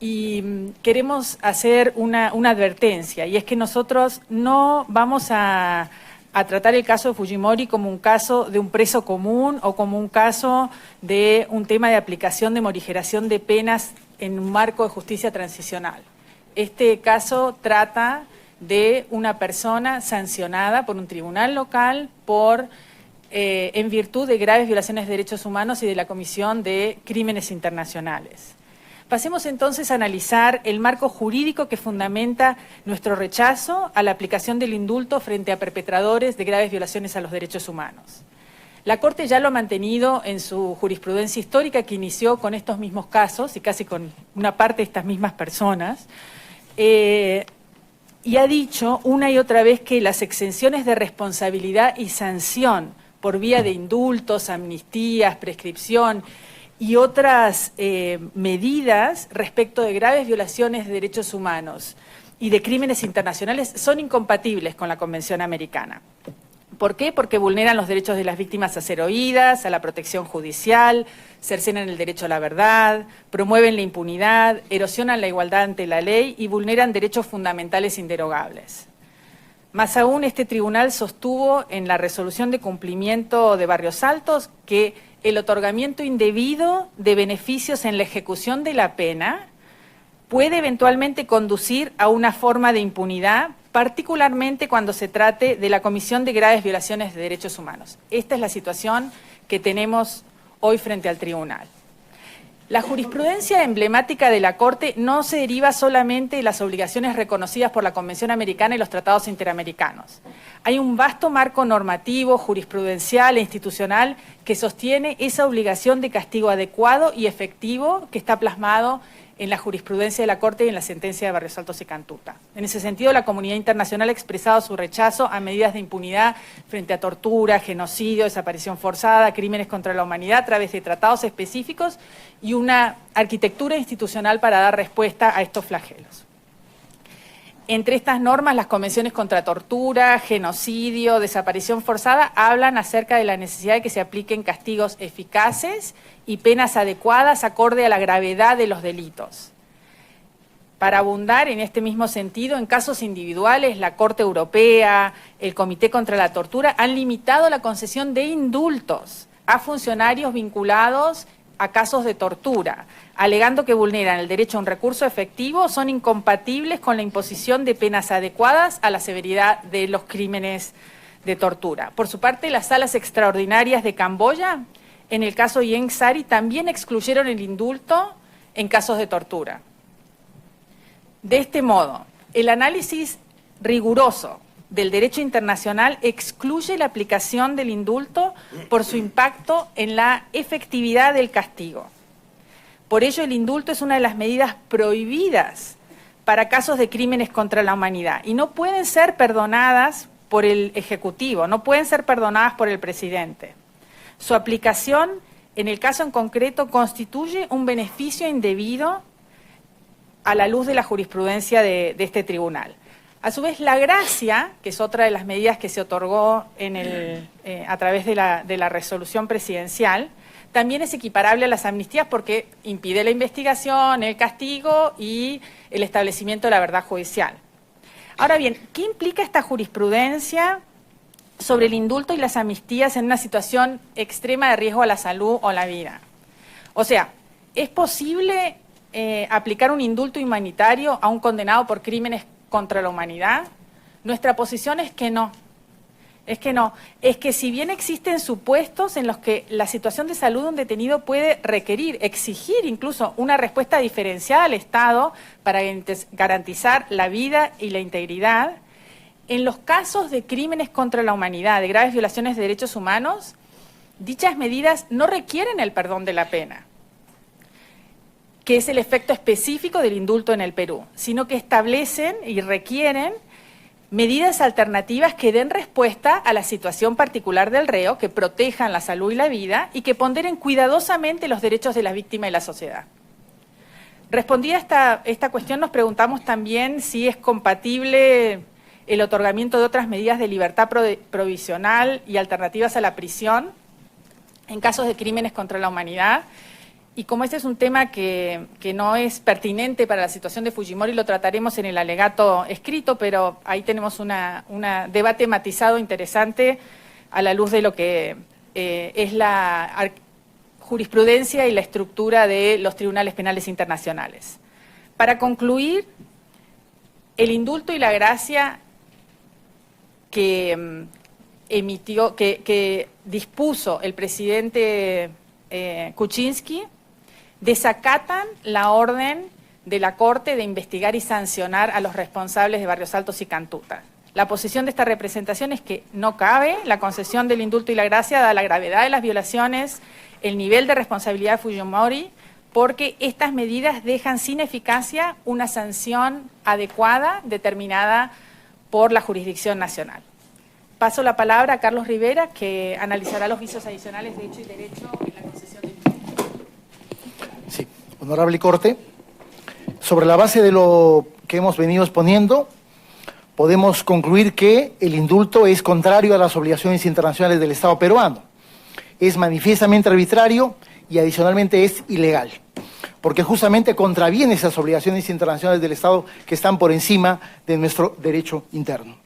Y queremos hacer una advertencia, y es que nosotros no vamos a tratar el caso de Fujimori como un caso de un preso común o como un caso de un tema de aplicación de morigeración de penas en un marco de justicia transicional. Este caso trata de una persona sancionada por un tribunal local en virtud de graves violaciones de derechos humanos y de la comisión de crímenes internacionales. Pasemos entonces a analizar el marco jurídico que fundamenta nuestro rechazo a la aplicación del indulto frente a perpetradores de graves violaciones a los derechos humanos. La Corte ya lo ha mantenido en su jurisprudencia histórica, que inició con estos mismos casos y casi con una parte de estas mismas personas, y ha dicho una y otra vez que las exenciones de responsabilidad y sanción por vía de indultos, amnistías, prescripción y otras medidas respecto de graves violaciones de derechos humanos y de crímenes internacionales son incompatibles con la Convención Americana. ¿Por qué? Porque vulneran los derechos de las víctimas a ser oídas, a la protección judicial, cercenan el derecho a la verdad, promueven la impunidad, erosionan la igualdad ante la ley y vulneran derechos fundamentales inderogables. Más aún, este tribunal sostuvo en la resolución de cumplimiento de Barrios Altos que el otorgamiento indebido de beneficios en la ejecución de la pena puede eventualmente conducir a una forma de impunidad, particularmente cuando se trate de la comisión de graves violaciones de derechos humanos. Esta es la situación que tenemos hoy frente al tribunal. La jurisprudencia emblemática de la Corte no se deriva solamente de las obligaciones reconocidas por la Convención Americana y los tratados interamericanos. Hay un vasto marco normativo, jurisprudencial e institucional que sostiene esa obligación de castigo adecuado y efectivo que está plasmado en la jurisprudencia de la Corte y en la sentencia de Barrios Altos y Cantuta. En ese sentido, la comunidad internacional ha expresado su rechazo a medidas de impunidad frente a tortura, genocidio, desaparición forzada, crímenes contra la humanidad a través de tratados específicos y una arquitectura institucional para dar respuesta a estos flagelos. Entre estas normas, las convenciones contra tortura, genocidio, desaparición forzada, hablan acerca de la necesidad de que se apliquen castigos eficaces y penas adecuadas acorde a la gravedad de los delitos. Para abundar en este mismo sentido, en casos individuales, la Corte Europea, el Comité contra la Tortura han limitado la concesión de indultos a funcionarios vinculados a casos de tortura, alegando que vulneran el derecho a un recurso efectivo, son incompatibles con la imposición de penas adecuadas a la severidad de los crímenes de tortura. Por su parte, las salas extraordinarias de Camboya, en el caso Ieng Sari, también excluyeron el indulto en casos de tortura. De este modo, el análisis riguroso del derecho internacional excluye la aplicación del indulto por su impacto en la efectividad del castigo. Por ello, el indulto es una de las medidas prohibidas para casos de crímenes contra la humanidad y no pueden ser perdonadas por el Ejecutivo, no pueden ser perdonadas por el presidente. Su aplicación, en el caso en concreto, constituye un beneficio indebido a la luz de la jurisprudencia de este tribunal. A su vez, la gracia, que es otra de las medidas que se otorgó a través de la resolución presidencial, también es equiparable a las amnistías porque impide la investigación, el castigo y el establecimiento de la verdad judicial. Ahora bien, ¿qué implica esta jurisprudencia sobre el indulto y las amnistías en una situación extrema de riesgo a la salud o la vida? O sea, ¿es posible aplicar un indulto humanitario a un condenado por crímenes contra la humanidad? Nuestra posición es que no. Es que si bien existen supuestos en los que la situación de salud de un detenido puede requerir, exigir incluso una respuesta diferenciada al Estado para garantizar la vida y la integridad, en los casos de crímenes contra la humanidad, de graves violaciones de derechos humanos, dichas medidas no requieren el perdón de la pena, que es el efecto específico del indulto en el Perú, sino que establecen y requieren medidas alternativas que den respuesta a la situación particular del reo, que protejan la salud y la vida y que ponderen cuidadosamente los derechos de la víctima y la sociedad. Respondida esta cuestión, nos preguntamos también si es compatible el otorgamiento de otras medidas de libertad provisional y alternativas a la prisión en casos de crímenes contra la humanidad. Y como este es un tema que no es pertinente para la situación de Fujimori, lo trataremos en el alegato escrito, pero ahí tenemos un debate matizado interesante a la luz de lo que es la jurisprudencia y la estructura de los tribunales penales internacionales. Para concluir, el indulto y la gracia que dispuso el presidente Kuczynski desacatan la orden de la Corte de investigar y sancionar a los responsables de Barrios Altos y Cantuta. La posición de esta representación es que no cabe la concesión del indulto y la gracia, dada la gravedad de las violaciones, el nivel de responsabilidad de Fujimori, porque estas medidas dejan sin eficacia una sanción adecuada determinada por la jurisdicción nacional. Paso la palabra a Carlos Rivera, que analizará los vicios adicionales de hecho y derecho en la concesión del indulto. Sí, honorable Corte, sobre la base de lo que hemos venido exponiendo, podemos concluir que el indulto es contrario a las obligaciones internacionales del Estado peruano. Es manifiestamente arbitrario y adicionalmente es ilegal, porque justamente contraviene esas obligaciones internacionales del Estado que están por encima de nuestro derecho interno.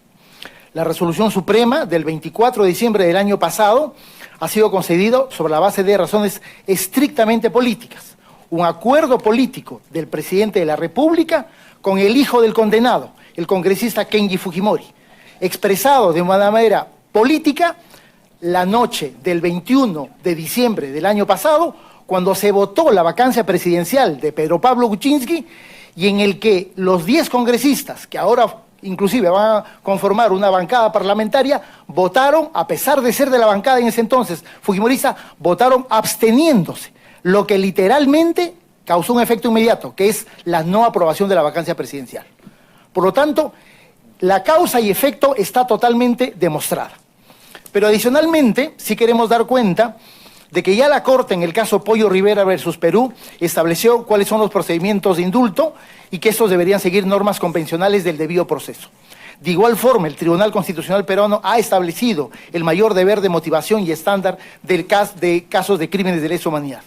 La resolución suprema del 24 de diciembre del año pasado ha sido concedido sobre la base de razones estrictamente políticas. Un acuerdo político del presidente de la República con el hijo del condenado, el congresista Kenji Fujimori, expresado de una manera política la noche del 21 de diciembre del año pasado, cuando se votó la vacancia presidencial de Pedro Pablo Kuczynski, y en el que los 10 congresistas, que ahora inclusive van a conformar una bancada parlamentaria, votaron, a pesar de ser de la bancada en ese entonces fujimorista, votaron absteniéndose, lo que literalmente causó un efecto inmediato, que es la no aprobación de la vacancia presidencial. Por lo tanto, la causa y efecto está totalmente demostrada. Pero adicionalmente, sí queremos dar cuenta de que ya la Corte, en el caso Pollo Rivera versus Perú, estableció cuáles son los procedimientos de indulto y que estos deberían seguir normas convencionales del debido proceso. De igual forma, el Tribunal Constitucional peruano ha establecido el mayor deber de motivación y estándar de casos de crímenes de lesa humanidad.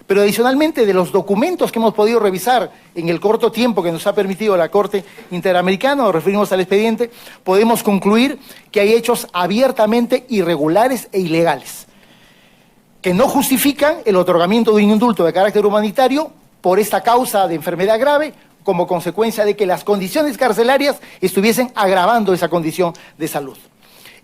Pero adicionalmente, de los documentos que hemos podido revisar en el corto tiempo que nos ha permitido la Corte Interamericana, nos referimos al expediente, podemos concluir que hay hechos abiertamente irregulares e ilegales, que no justifican el otorgamiento de un indulto de carácter humanitario por esta causa de enfermedad grave, como consecuencia de que las condiciones carcelarias estuviesen agravando esa condición de salud.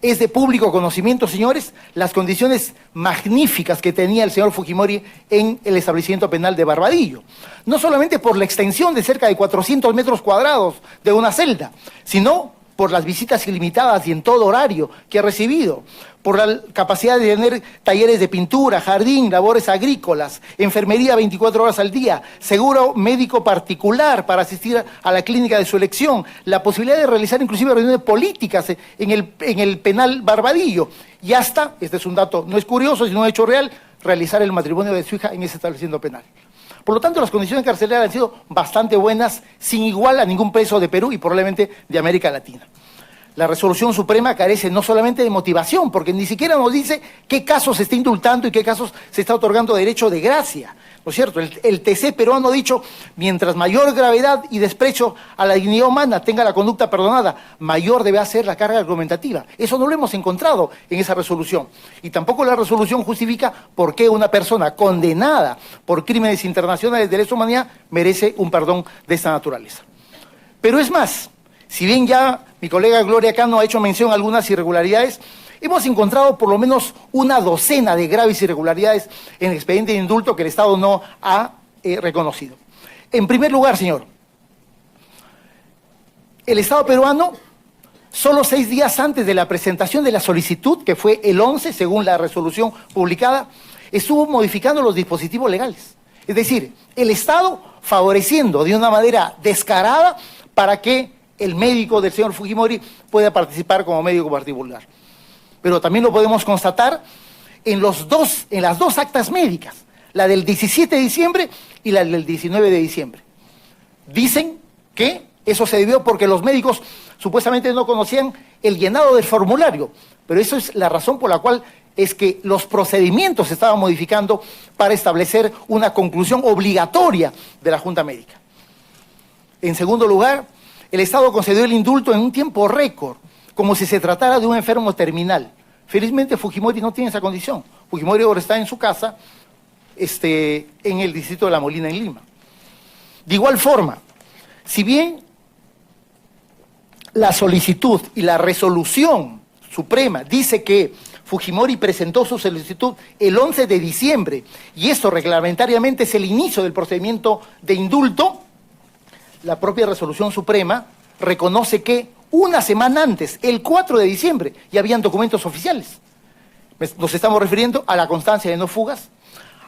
Es de público conocimiento, señores, las condiciones magníficas que tenía el señor Fujimori en el establecimiento penal de Barbadillo. No solamente por la extensión de cerca de 400 metros cuadrados de una celda, sino por las visitas ilimitadas y en todo horario que ha recibido, por la capacidad de tener talleres de pintura, jardín, labores agrícolas, enfermería 24 horas al día, seguro médico particular para asistir a la clínica de su elección, la posibilidad de realizar inclusive reuniones políticas en el penal Barbadillo, y hasta, este es un dato, no es curioso, sino un hecho real, realizar el matrimonio de su hija en ese establecimiento penal. Por lo tanto, las condiciones carcelarias han sido bastante buenas, sin igual a ningún preso de Perú y probablemente de América Latina. La resolución suprema carece no solamente de motivación, porque ni siquiera nos dice qué casos se está indultando y qué casos se está otorgando derecho de gracia, ¿no es cierto? El TC peruano ha dicho, mientras mayor gravedad y desprecio a la dignidad humana tenga la conducta perdonada, mayor debe ser la carga argumentativa. Eso no lo hemos encontrado en esa resolución. Y tampoco la resolución justifica por qué una persona condenada por crímenes internacionales de lesa humanidad merece un perdón de esta naturaleza. Pero es más, si bien ya mi colega Gloria Cano ha hecho mención a algunas irregularidades, hemos encontrado por lo menos una docena de graves irregularidades en el expediente de indulto que el Estado no ha reconocido. En primer lugar, señor, el Estado peruano, solo 6 días antes de la presentación de la solicitud, que fue el 11, según la resolución publicada, estuvo modificando los dispositivos legales. Es decir, el Estado favoreciendo de una manera descarada para que el médico del señor Fujimori pueda participar como médico particular. Pero también lo podemos constatar en las dos actas médicas, la del 17 de diciembre y la del 19 de diciembre. Dicen que eso se debió porque los médicos supuestamente no conocían el llenado del formulario, pero eso es la razón por la cual es que los procedimientos se estaban modificando para establecer una conclusión obligatoria de la Junta Médica. En segundo lugar, el Estado concedió el indulto en un tiempo récord, como si se tratara de un enfermo terminal. Felizmente Fujimori no tiene esa condición. Fujimori ahora está en su casa, en el distrito de La Molina, en Lima. De igual forma, si bien la solicitud y la resolución suprema dice que Fujimori presentó su solicitud el 11 de diciembre y esto reglamentariamente es el inicio del procedimiento de indulto, la propia resolución suprema reconoce que una semana antes, el 4 de diciembre, ya habían documentos oficiales. Nos estamos refiriendo a la constancia de no fugas,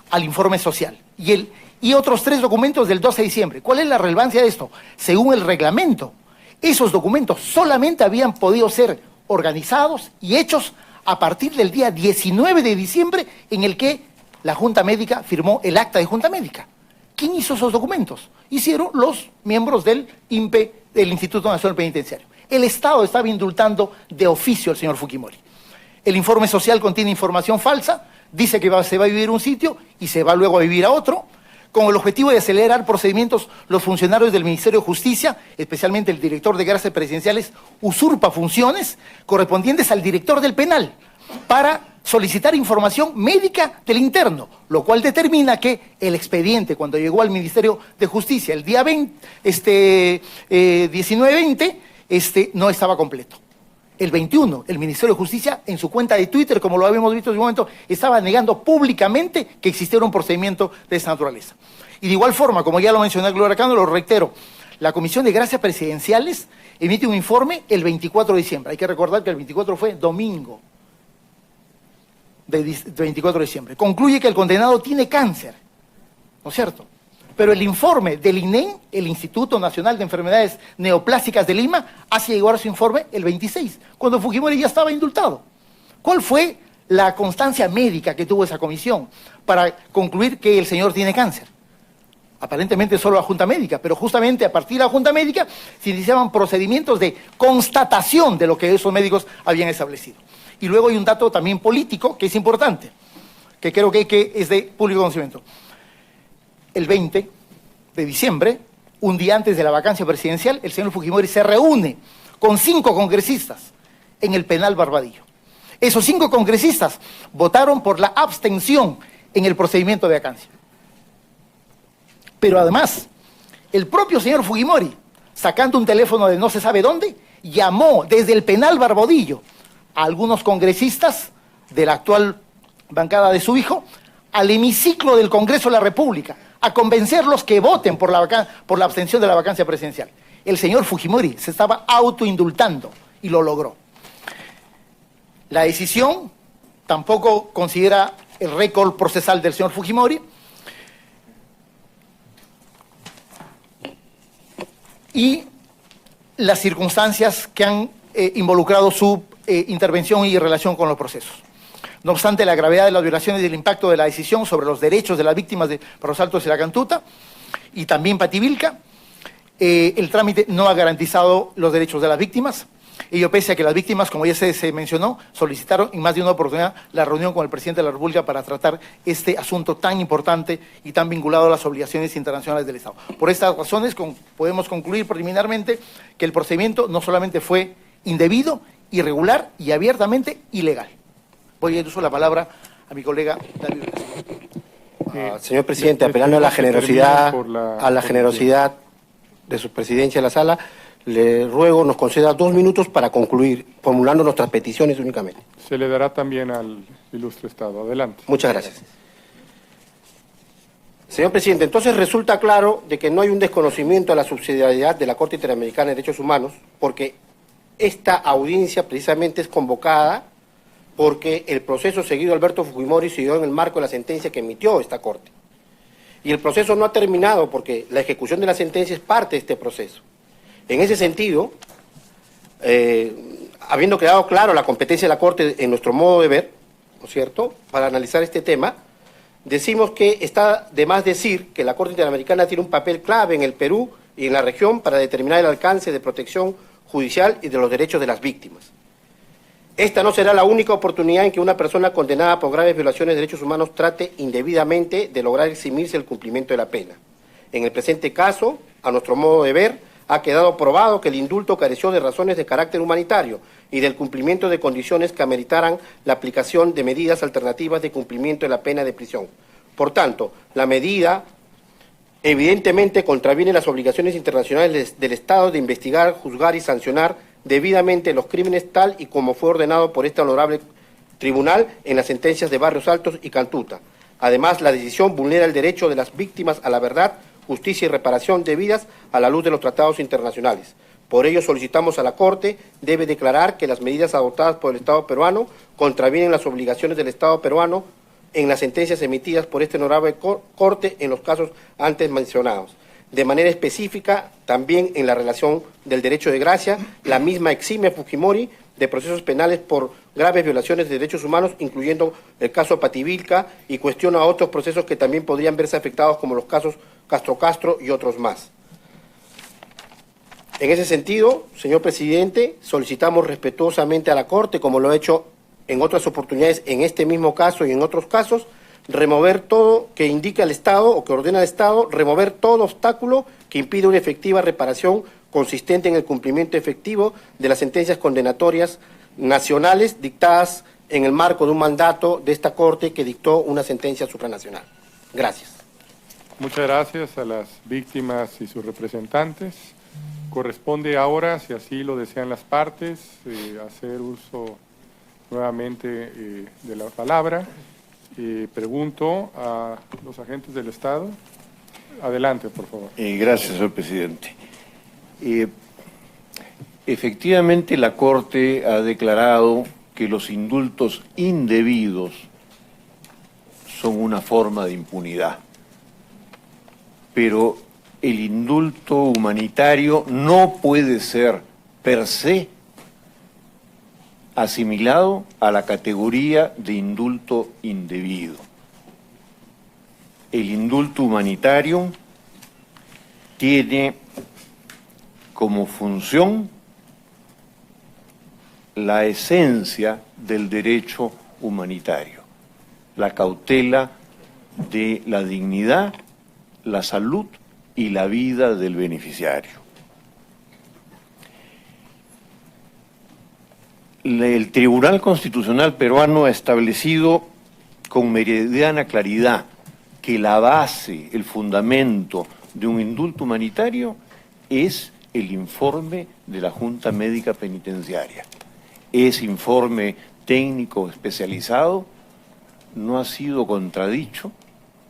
al informe social y otros 3 documentos del 12 de diciembre. ¿Cuál es la relevancia de esto? Según el reglamento, esos documentos solamente habían podido ser organizados y hechos a partir del día 19 de diciembre en el que la Junta Médica firmó el acta de Junta Médica. ¿Quién hizo esos documentos? Hicieron los miembros del INPE, del Instituto Nacional Penitenciario. El Estado estaba indultando de oficio al señor Fujimori. El informe social contiene información falsa, dice que se va a vivir un sitio y se va luego a vivir a otro, con el objetivo de acelerar procedimientos. Los funcionarios del Ministerio de Justicia, especialmente el director de gracias presidenciales, usurpa funciones correspondientes al director del penal para solicitar información médica del interno, lo cual determina que el expediente, cuando llegó al Ministerio de Justicia el día 19-20, no estaba completo. El 21, el Ministerio de Justicia, en su cuenta de Twitter, como lo habíamos visto en un momento, estaba negando públicamente que existiera un procedimiento de esa naturaleza. Y de igual forma, como ya lo mencioné Gloria Cano, lo reitero, la Comisión de Gracias Presidenciales emite un informe el 24 de diciembre. Hay que recordar que el 24 fue domingo del 24 de diciembre. Concluye que el condenado tiene cáncer, ¿no es cierto? Pero el informe del INEN, el Instituto Nacional de Enfermedades Neoplásicas de Lima, hace llegar su informe el 26, cuando Fujimori ya estaba indultado. ¿Cuál fue la constancia médica que tuvo esa comisión para concluir que el señor tiene cáncer? Aparentemente solo la Junta Médica, pero justamente a partir de la Junta Médica se iniciaban procedimientos de constatación de lo que esos médicos habían establecido. Y luego hay un dato también político que es importante, que creo que es de público conocimiento. El 20 de diciembre, un día antes de la vacancia presidencial, el señor Fujimori se reúne con 5 congresistas en el penal Barbadillo. Esos 5 congresistas votaron por la abstención en el procedimiento de vacancia. Pero además, el propio señor Fujimori, sacando un teléfono de no se sabe dónde, llamó desde el penal Barbadillo a algunos congresistas de la actual bancada de su hijo al hemiciclo del Congreso de la República a convencerlos que voten por la abstención de la vacancia presidencial. El señor Fujimori se estaba autoindultando y lo logró. La decisión tampoco considera el récord procesal del señor Fujimori y las circunstancias que han involucrado su intervención y relación con los procesos. No obstante, la gravedad de las violaciones y el impacto de la decisión sobre los derechos de las víctimas de Barrios Altos y La Cantuta, y también Pativilca, el trámite no ha garantizado los derechos de las víctimas. Ello pese a que las víctimas, como ya se mencionó, solicitaron en más de una oportunidad la reunión con el presidente de la República para tratar este asunto tan importante y tan vinculado a las obligaciones internacionales del Estado. Por estas razones podemos concluir preliminarmente que el procedimiento no solamente fue indebido, irregular y abiertamente ilegal. Voy a dar uso la palabra a mi colega David Velasco. Señor presidente, apelando a la generosidad, de su presidencia de la sala, le ruego nos conceda 2 minutos para concluir, formulando nuestras peticiones únicamente. Se le dará también al ilustre Estado. Adelante. Muchas gracias. Señor presidente, entonces resulta claro de que no hay un desconocimiento a la subsidiariedad de la Corte Interamericana de Derechos Humanos, porque esta audiencia precisamente es convocada porque el proceso seguido a Alberto Fujimori siguió en el marco de la sentencia que emitió esta Corte. Y el proceso no ha terminado porque la ejecución de la sentencia es parte de este proceso. En ese sentido, habiendo quedado claro la competencia de la Corte en nuestro modo de ver, ¿no es cierto?, para analizar este tema, decimos que está de más decir que la Corte Interamericana tiene un papel clave en el Perú y en la región para determinar el alcance de protección judicial y de los derechos de las víctimas. Esta no será la única oportunidad en que una persona condenada por graves violaciones de derechos humanos trate indebidamente de lograr eximirse el cumplimiento de la pena. En el presente caso, a nuestro modo de ver, ha quedado probado que el indulto careció de razones de carácter humanitario y del cumplimiento de condiciones que ameritaran la aplicación de medidas alternativas de cumplimiento de la pena de prisión. Por tanto, la medida evidentemente contraviene las obligaciones internacionales del Estado de investigar, juzgar y sancionar debidamente los crímenes tal y como fue ordenado por este honorable tribunal en las sentencias de Barrios Altos y Cantuta. Además, la decisión vulnera el derecho de las víctimas a la verdad, justicia y reparación debidas a la luz de los tratados internacionales. Por ello solicitamos a la Corte debe declarar que las medidas adoptadas por el Estado peruano contravienen las obligaciones del Estado peruano en las sentencias emitidas por este honorable Corte en los casos antes mencionados. De manera específica, también en la relación del derecho de gracia, la misma exime a Fujimori de procesos penales por graves violaciones de derechos humanos, incluyendo el caso Pativilca, y cuestiona otros procesos que también podrían verse afectados, como los casos Castro y otros más. En ese sentido, señor presidente, solicitamos respetuosamente a la Corte, como lo he hecho en otras oportunidades, en este mismo caso y en otros casos, remover todo que indique al Estado o que ordena al Estado, remover todo obstáculo que impida una efectiva reparación consistente en el cumplimiento efectivo de las sentencias condenatorias nacionales dictadas en el marco de un mandato de esta Corte que dictó una sentencia supranacional. Gracias. Muchas gracias a las víctimas y sus representantes. Corresponde ahora, si así lo desean las partes, hacer uso nuevamente de la palabra. Pregunto a los agentes del Estado. Adelante, por favor. Gracias, señor presidente. Efectivamente, la Corte ha declarado que los indultos indebidos son una forma de impunidad, pero el indulto humanitario no puede ser per se asimilado a la categoría de indulto indebido. El indulto humanitario tiene como función la esencia del derecho humanitario, la cautela de la dignidad, la salud y la vida del beneficiario. El Tribunal Constitucional peruano ha establecido con meridiana claridad que la base, el fundamento de un indulto humanitario es el informe de la Junta Médica Penitenciaria. Ese informe técnico especializado no ha sido contradicho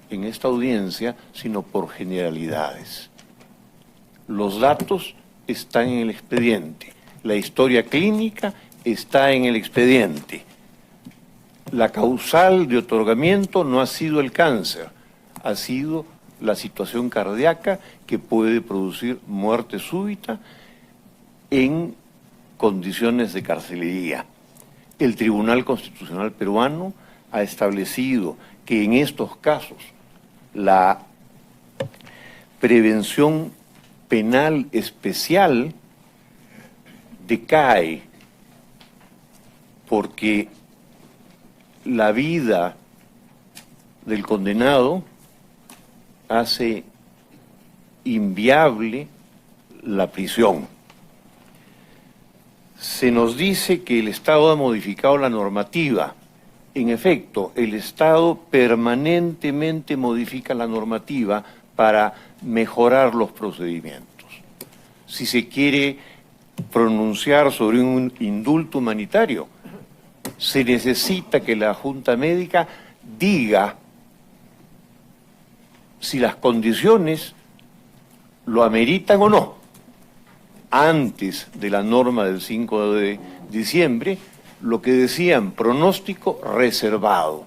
en esta audiencia, sino por generalidades. Los datos están en el expediente, la historia clínica está en el expediente. La causal de otorgamiento no ha sido el cáncer, ha sido la situación cardíaca que puede producir muerte súbita en condiciones de carcelería. El Tribunal Constitucional peruano ha establecido que en estos casos la prevención penal especial decae porque la vida del condenado hace inviable la prisión. Se nos dice que el Estado ha modificado la normativa. En efecto, el Estado permanentemente modifica la normativa para mejorar los procedimientos. Si se quiere pronunciar sobre un indulto humanitario, se necesita que la Junta Médica diga si las condiciones lo ameritan o no. Antes de la norma del 5 de diciembre, lo que decían pronóstico reservado.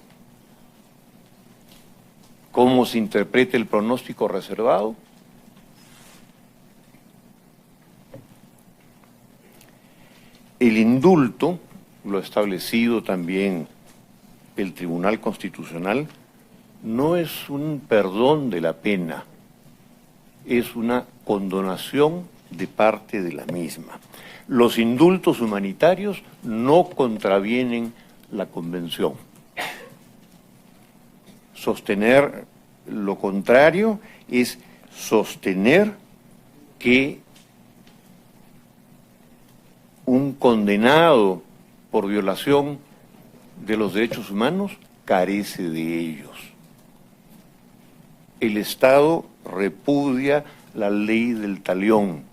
¿Cómo se interpreta el pronóstico reservado? El indulto, lo ha establecido también el Tribunal Constitucional, no es un perdón de la pena, es una condonación de parte de la misma. Los indultos humanitarios no contravienen la Convención. Sostener lo contrario es sostener que un condenado por violación de los derechos humanos carece de ellos. El Estado repudia la ley del talión.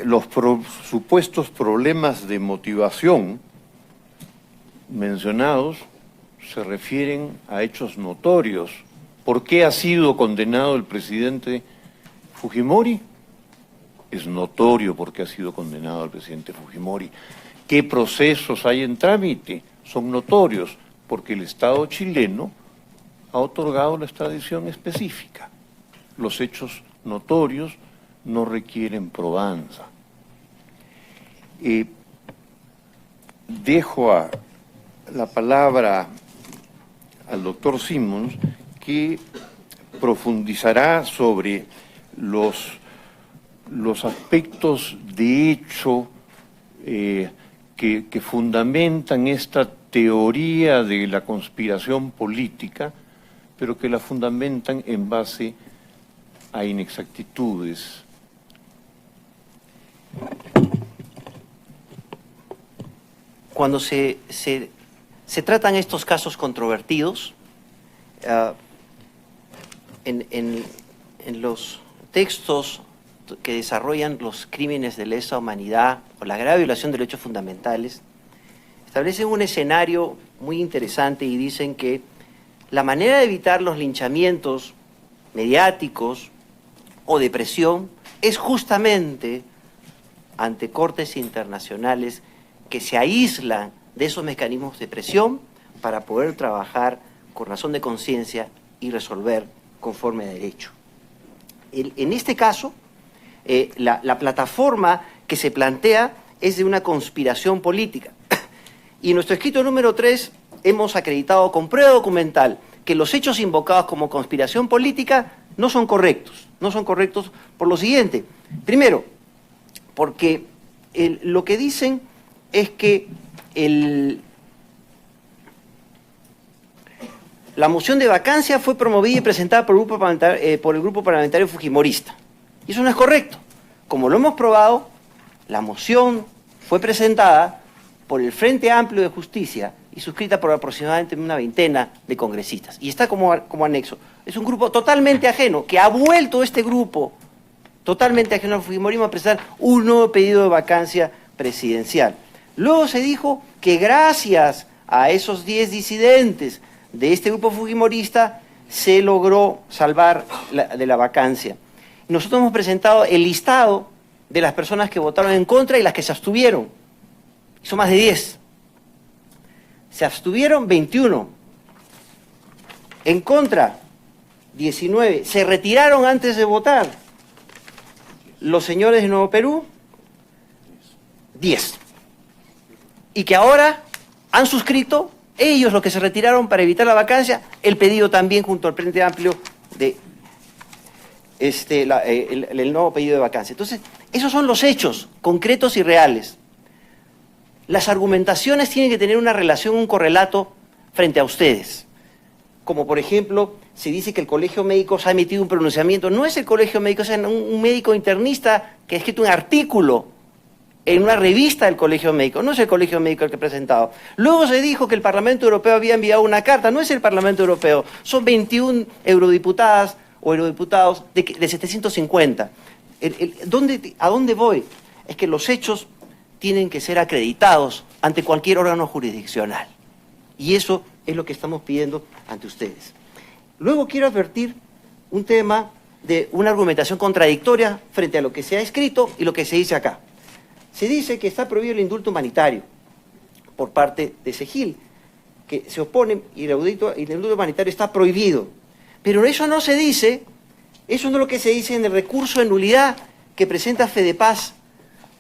Los supuestos problemas de motivación mencionados se refieren a hechos notorios ¿Por qué ha sido condenado el presidente Fujimori? Es notorio por qué ha sido condenado el presidente Fujimori. ¿Qué procesos hay en trámite? Son notorios, porque el Estado chileno ha otorgado la extradición específica. Los hechos notorios no requieren probanza. Dejo la palabra al doctor Simmons, que profundizará sobre los aspectos de hecho que fundamentan esta teoría de la conspiración política, pero que la fundamentan en base a inexactitudes. Cuando se tratan estos casos controvertidos, en los textos que desarrollan los crímenes de lesa humanidad o la grave violación de derechos fundamentales, establecen un escenario muy interesante y dicen que la manera de evitar los linchamientos mediáticos o de presión es justamente ante cortes internacionales que se aíslan de esos mecanismos de presión para poder trabajar con razón de conciencia y resolver conforme a derecho. En este caso, la plataforma que se plantea es de una conspiración política. Y en nuestro escrito número 3 hemos acreditado con prueba documental que los hechos invocados como conspiración política no son correctos. No son correctos por lo siguiente. Primero, porque lo que dicen es que la moción de vacancia fue promovida y presentada por el grupo parlamentario fujimorista. Y eso no es correcto. Como lo hemos probado, la moción fue presentada por el Frente Amplio de Justicia y suscrita por aproximadamente una veintena de congresistas. Y está como anexo. Es un grupo totalmente ajeno, que ha vuelto este grupo totalmente ajeno al fujimorismo a presentar un nuevo pedido de vacancia presidencial. Luego se dijo que gracias a esos 10 disidentes de este grupo fujimorista se logró salvar de la vacancia. Nosotros hemos presentado el listado de las personas que votaron en contra y las que se abstuvieron. Son más de 10. Se abstuvieron 21. En contra, 19. Se retiraron antes de votar. Los señores de Nuevo Perú, 10. Y que ahora han suscrito, ellos los que se retiraron para evitar la vacancia, el pedido también junto al Frente Amplio de el nuevo pedido de vacancia. Entonces, esos son los hechos concretos y reales. Las argumentaciones tienen que tener una relación, un correlato frente a ustedes. Como por ejemplo, se dice que el Colegio Médico se ha emitido un pronunciamiento. No es el Colegio Médico, es un médico internista que ha escrito un artículo en una revista del Colegio Médico. No es el Colegio Médico el que ha presentado. Luego se dijo que el Parlamento Europeo había enviado una carta. No es el Parlamento Europeo. Son 21 eurodiputadas o eurodiputados de 750. ¿A dónde voy? Es que los hechos tienen que ser acreditados ante cualquier órgano jurisdiccional. Y eso es lo que estamos pidiendo ante ustedes. Luego quiero advertir un tema de una argumentación contradictoria frente a lo que se ha escrito y lo que se dice acá. Se dice que está prohibido el indulto humanitario por parte de SEGIL, que se oponen y el indulto humanitario está prohibido. Pero eso no se dice, eso no es lo que se dice en el recurso de nulidad que presenta Fedepaz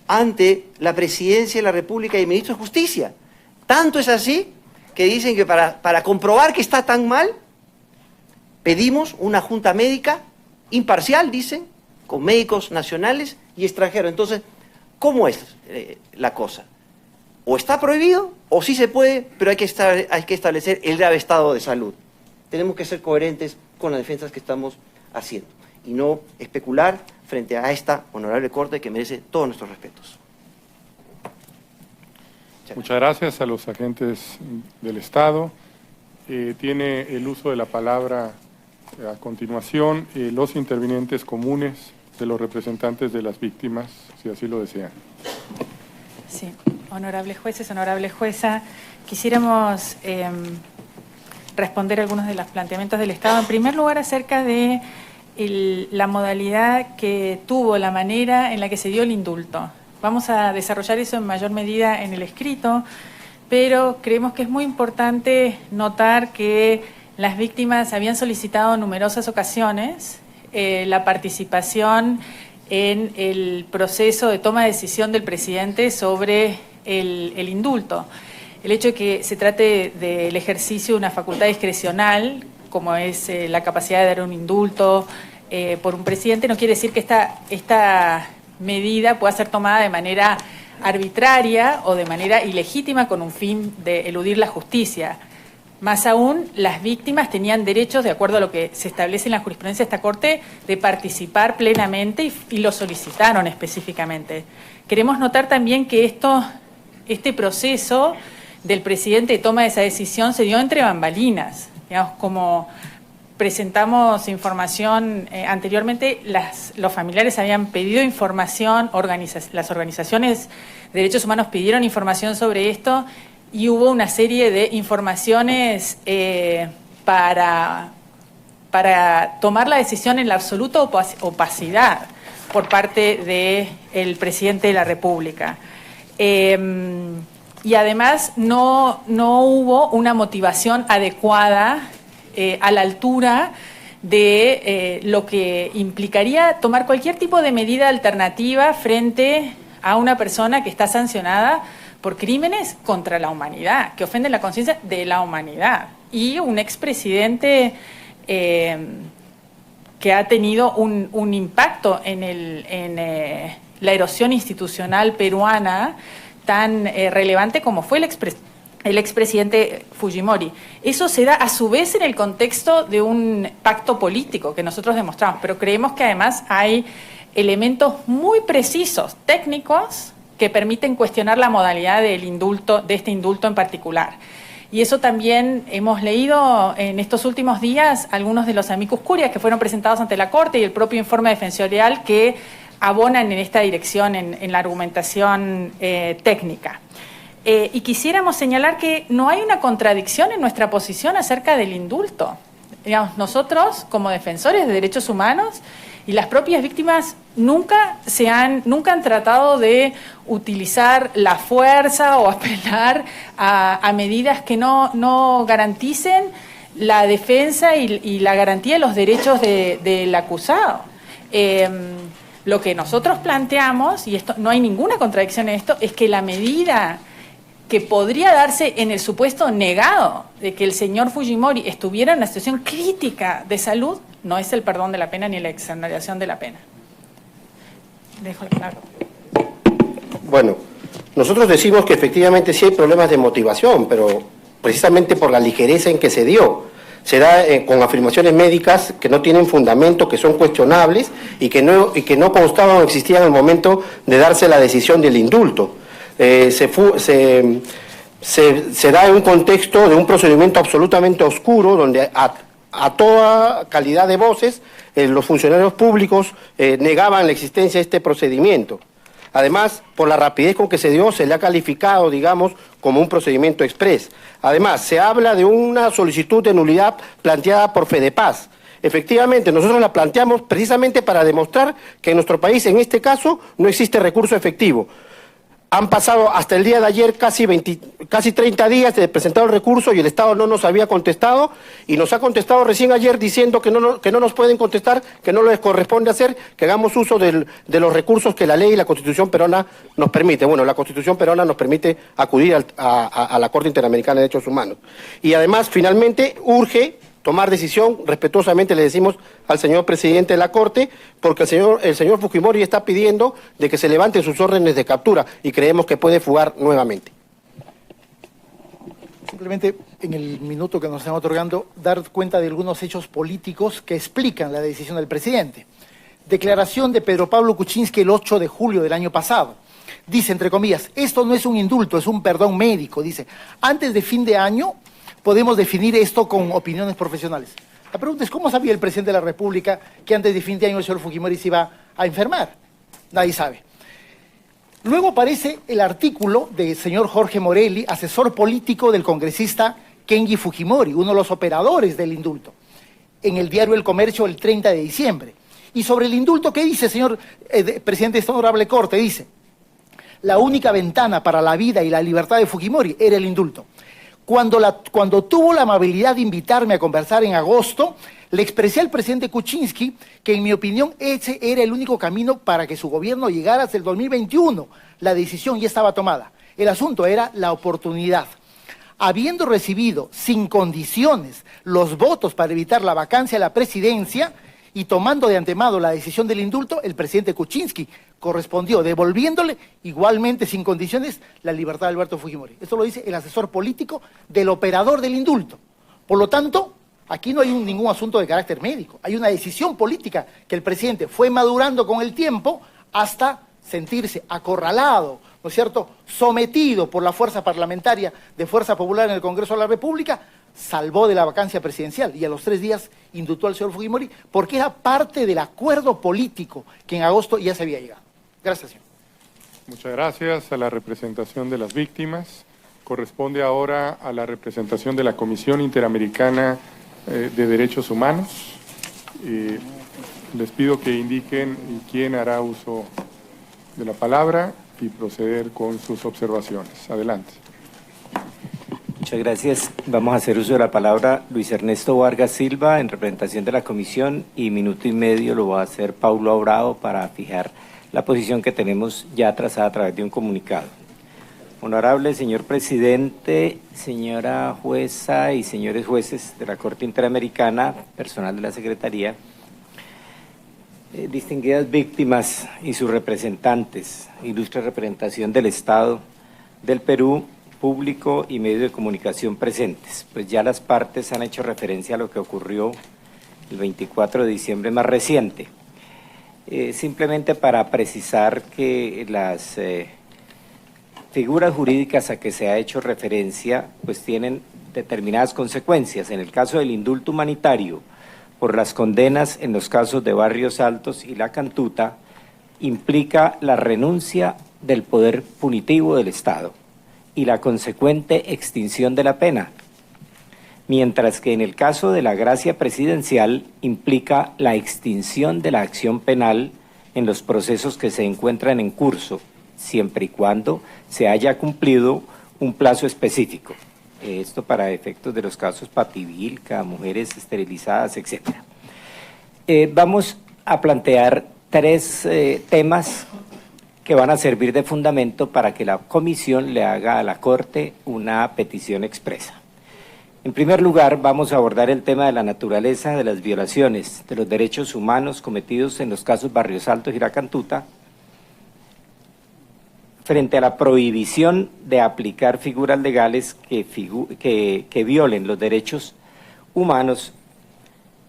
ante la Presidencia de la República y el Ministro de Justicia. Tanto es así que dicen que para comprobar que está tan mal, pedimos una junta médica imparcial, dicen, con médicos nacionales y extranjeros. Entonces, ¿cómo es la cosa? O está prohibido, o sí se puede, pero hay que establecer el grave estado de salud. Tenemos que ser coherentes con las defensas que estamos haciendo y no especular frente a esta honorable Corte que merece todos nuestros respetos. Muchas gracias a los agentes del Estado. Tiene el uso de la palabra a continuación los intervinientes comunes de los representantes de las víctimas, si así lo desean. Sí, honorables jueces, honorable jueza, quisiéramos responder algunos de los planteamientos del Estado. En primer lugar, acerca de la modalidad que tuvo, la manera en la que se dio el indulto. Vamos a desarrollar eso en mayor medida en el escrito, pero creemos que es muy importante notar que las víctimas habían solicitado en numerosas ocasiones la participación en el proceso de toma de decisión del presidente sobre el indulto. El hecho de que se trate del ejercicio de una facultad discrecional, como es la capacidad de dar un indulto por un presidente, no quiere decir que esta medida pueda ser tomada de manera arbitraria o de manera ilegítima con un fin de eludir la justicia. Más aún, las víctimas tenían derechos, de acuerdo a lo que se establece en la jurisprudencia de esta Corte, de participar plenamente y lo solicitaron específicamente. Queremos notar también que este proceso del presidente de toma de esa decisión se dio entre bambalinas. Digamos, como presentamos información anteriormente, los familiares habían pedido información, las organizaciones de derechos humanos pidieron información sobre esto y hubo una serie de informaciones para tomar la decisión en la absoluta opacidad por parte del presidente de la República. Y además no hubo una motivación adecuada a la altura de lo que implicaría tomar cualquier tipo de medida alternativa frente a una persona que está sancionada por crímenes contra la humanidad, que ofenden la conciencia de la humanidad. Y un expresidente que ha tenido un impacto en la erosión institucional peruana tan relevante como fue el expresidente Fujimori. Eso se da a su vez en el contexto de un pacto político que nosotros demostramos, pero creemos que además hay elementos muy precisos, técnicos, que permiten cuestionar la modalidad del indulto, de este indulto en particular. Y eso también hemos leído en estos últimos días algunos de los amicus curiae que fueron presentados ante la Corte y el propio informe defensorial que abonan en esta dirección en la argumentación técnica. Y quisiéramos señalar que no hay una contradicción en nuestra posición acerca del indulto. Digamos, nosotros, como defensores de derechos humanos y las propias víctimas, nunca han tratado de utilizar la fuerza o apelar a medidas que no garanticen la defensa y la garantía de los derechos del acusado. Lo que nosotros planteamos, y esto no hay ninguna contradicción en esto, es que la medida que podría darse en el supuesto negado de que el señor Fujimori estuviera en una situación crítica de salud no es el perdón de la pena ni la exoneración de la pena. Dejo claro. Bueno, nosotros decimos que efectivamente sí hay problemas de motivación, pero precisamente por la ligereza en que se dio. Se da con afirmaciones médicas que no tienen fundamento, que son cuestionables y que no constaban o existían en el momento de darse la decisión del indulto. Se da en un contexto de un procedimiento absolutamente oscuro, donde a toda calidad de voces los funcionarios públicos negaban la existencia de este procedimiento. Además, por la rapidez con que se dio, se le ha calificado, digamos, como un procedimiento exprés. Además, se habla de una solicitud de nulidad planteada por Fedepaz. Efectivamente, nosotros la planteamos precisamente para demostrar que en nuestro país, en este caso, no existe recurso efectivo. Han pasado hasta el día de ayer casi 30 días de presentado el recurso y el Estado no nos había contestado y nos ha contestado recién ayer diciendo que no nos pueden contestar, que no les corresponde hacer, que hagamos uso de los recursos que la ley y la Constitución peruana nos permite. Bueno, la Constitución peruana nos permite acudir a la Corte Interamericana de Derechos Humanos. Y además, finalmente, urge tomar decisión, respetuosamente le decimos al señor presidente de la Corte, porque el señor Fujimori está pidiendo de que se levanten sus órdenes de captura y creemos que puede fugar nuevamente. Simplemente, en el minuto que nos están otorgando, dar cuenta de algunos hechos políticos que explican la decisión del presidente. Declaración de Pedro Pablo Kuczynski el 8 de julio del año pasado. Dice, entre comillas, esto no es un indulto, es un perdón médico. Dice, antes de fin de año podemos definir esto con opiniones profesionales. La pregunta es, ¿cómo sabía el presidente de la República que antes de fin de año el señor Fujimori se iba a enfermar? Nadie sabe. Luego aparece el artículo del señor Jorge Morelli, asesor político del congresista Kenji Fujimori, uno de los operadores del indulto, en el diario El Comercio el 30 de diciembre. Y sobre el indulto, ¿qué dice, señor presidente de esta honorable Corte? Dice: la única ventana para la vida y la libertad de Fujimori era el indulto. Cuando tuvo la amabilidad de invitarme a conversar en agosto, le expresé al presidente Kuczynski que, en mi opinión, ese era el único camino para que su gobierno llegara hasta el 2021. La decisión ya estaba tomada. El asunto era la oportunidad. Habiendo recibido sin condiciones los votos para evitar la vacancia de la presidencia y tomando de antemano la decisión del indulto, el presidente Kuczynski correspondió devolviéndole igualmente sin condiciones la libertad de Alberto Fujimori. Esto lo dice el asesor político del operador del indulto. Por lo tanto, aquí no hay ningún asunto de carácter médico. Hay una decisión política que el presidente fue madurando con el tiempo hasta sentirse acorralado, ¿no es cierto?, sometido por la fuerza parlamentaria de Fuerza Popular en el Congreso de la República, salvó de la vacancia presidencial y a los 3 días indultó al señor Fujimori porque era parte del acuerdo político que en agosto ya se había llegado. Gracias, señor. Muchas gracias a la representación de las víctimas. Corresponde ahora a la representación de la Comisión Interamericana de Derechos Humanos. Les pido que indiquen quién hará uso de la palabra y proceder con sus observaciones. Adelante. Muchas gracias. Vamos a hacer uso de la palabra Luis Ernesto Vargas Silva en representación de la comisión, y minuto y medio lo va a hacer Paulo Abrao para fijar la posición que tenemos ya trazada a través de un comunicado. Honorable señor presidente, señora jueza y señores jueces de la Corte Interamericana, personal de la Secretaría, distinguidas víctimas y sus representantes, ilustre representación del Estado del Perú, público y medio de comunicación presentes. Pues ya las partes han hecho referencia a lo que ocurrió el 24 de diciembre más reciente. Simplemente para precisar que las figuras jurídicas a que se ha hecho referencia pues tienen determinadas consecuencias. En el caso del indulto humanitario por las condenas en los casos de Barrios Altos y La Cantuta, implica la renuncia del poder punitivo del Estado y la consecuente extinción de la pena, mientras que en el caso de la gracia presidencial implica la extinción de la acción penal en los procesos que se encuentran en curso, siempre y cuando se haya cumplido un plazo específico. Esto para efectos de los casos Pativilca, mujeres esterilizadas, etc. Vamos a plantear 3 temas que van a servir de fundamento para que la comisión le haga a la Corte una petición expresa. En primer lugar, vamos a abordar el tema de la naturaleza de las violaciones de los derechos humanos cometidos en los casos Barrios Altos y La Cantuta, frente a la prohibición de aplicar figuras legales que violen los derechos humanos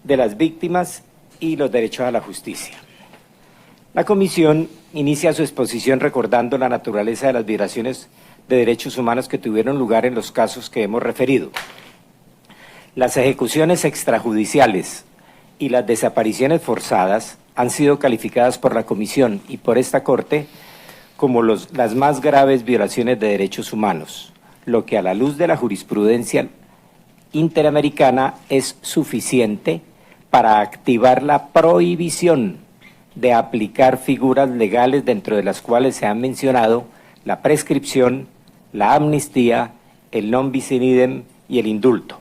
de las víctimas y los derechos a la justicia. La comisión inicia su exposición recordando la naturaleza de las violaciones de derechos humanos que tuvieron lugar en los casos que hemos referido. Las ejecuciones extrajudiciales y las desapariciones forzadas han sido calificadas por la comisión y por esta Corte como las más graves violaciones de derechos humanos, lo que a la luz de la jurisprudencia interamericana es suficiente para activar la prohibición de aplicar figuras legales, dentro de las cuales se han mencionado la prescripción, la amnistía, el non bis in idem y el indulto.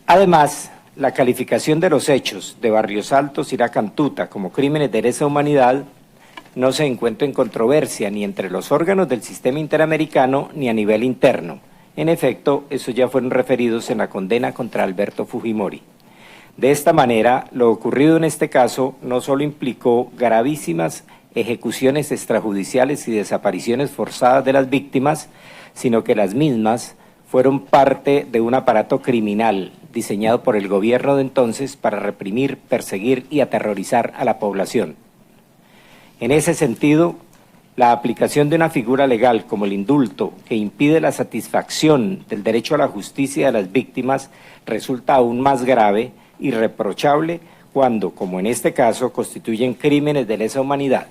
Además, la calificación de los hechos de Barrios Altos y La Cantuta como crímenes de lesa humanidad no se encuentra en controversia ni entre los órganos del sistema interamericano ni a nivel interno. En efecto, esos ya fueron referidos en la condena contra Alberto Fujimori. De esta manera, lo ocurrido en este caso no solo implicó gravísimas ejecuciones extrajudiciales y desapariciones forzadas de las víctimas, sino que las mismas fueron parte de un aparato criminal diseñado por el gobierno de entonces para reprimir, perseguir y aterrorizar a la población. En ese sentido, la aplicación de una figura legal como el indulto, que impide la satisfacción del derecho a la justicia de las víctimas, resulta aún más grave y reprochable cuando, como en este caso, constituyen crímenes de lesa humanidad.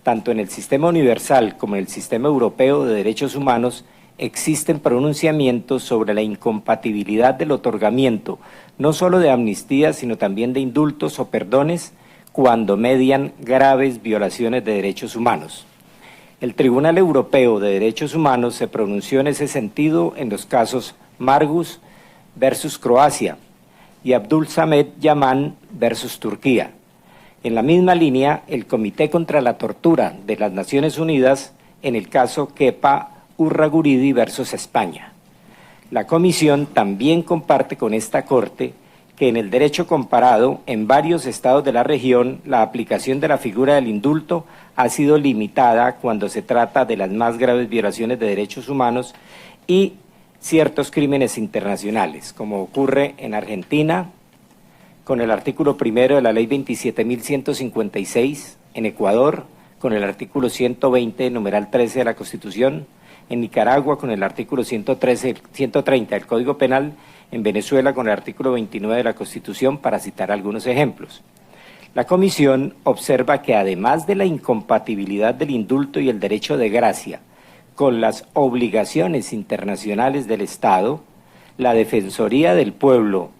Tanto en el sistema universal como en el sistema europeo de derechos humanos existen pronunciamientos sobre la incompatibilidad del otorgamiento no solo de amnistías, sino también de indultos o perdones cuando median graves violaciones de derechos humanos. El Tribunal Europeo de Derechos Humanos se pronunció en ese sentido en los casos Margus versus Croacia y Abdul Samed Yaman versus Turquía. En la misma línea, el Comité contra la Tortura de las Naciones Unidas en el caso Kepa Urraguridi versus España. La Comisión también comparte con esta Corte que en el derecho comparado en varios estados de la región la aplicación de la figura del indulto ha sido limitada cuando se trata de las más graves violaciones de derechos humanos y ciertos crímenes internacionales, como ocurre en Argentina con el artículo 1 de la Ley 27.156, en Ecuador con el artículo 120, numeral 13 de la Constitución, en Nicaragua con el artículo 130 del Código Penal, en Venezuela con el artículo 29 de la Constitución, para citar algunos ejemplos. La Comisión observa que además de la incompatibilidad del indulto y el derecho de gracia con las obligaciones internacionales del Estado, la Defensoría del Pueblo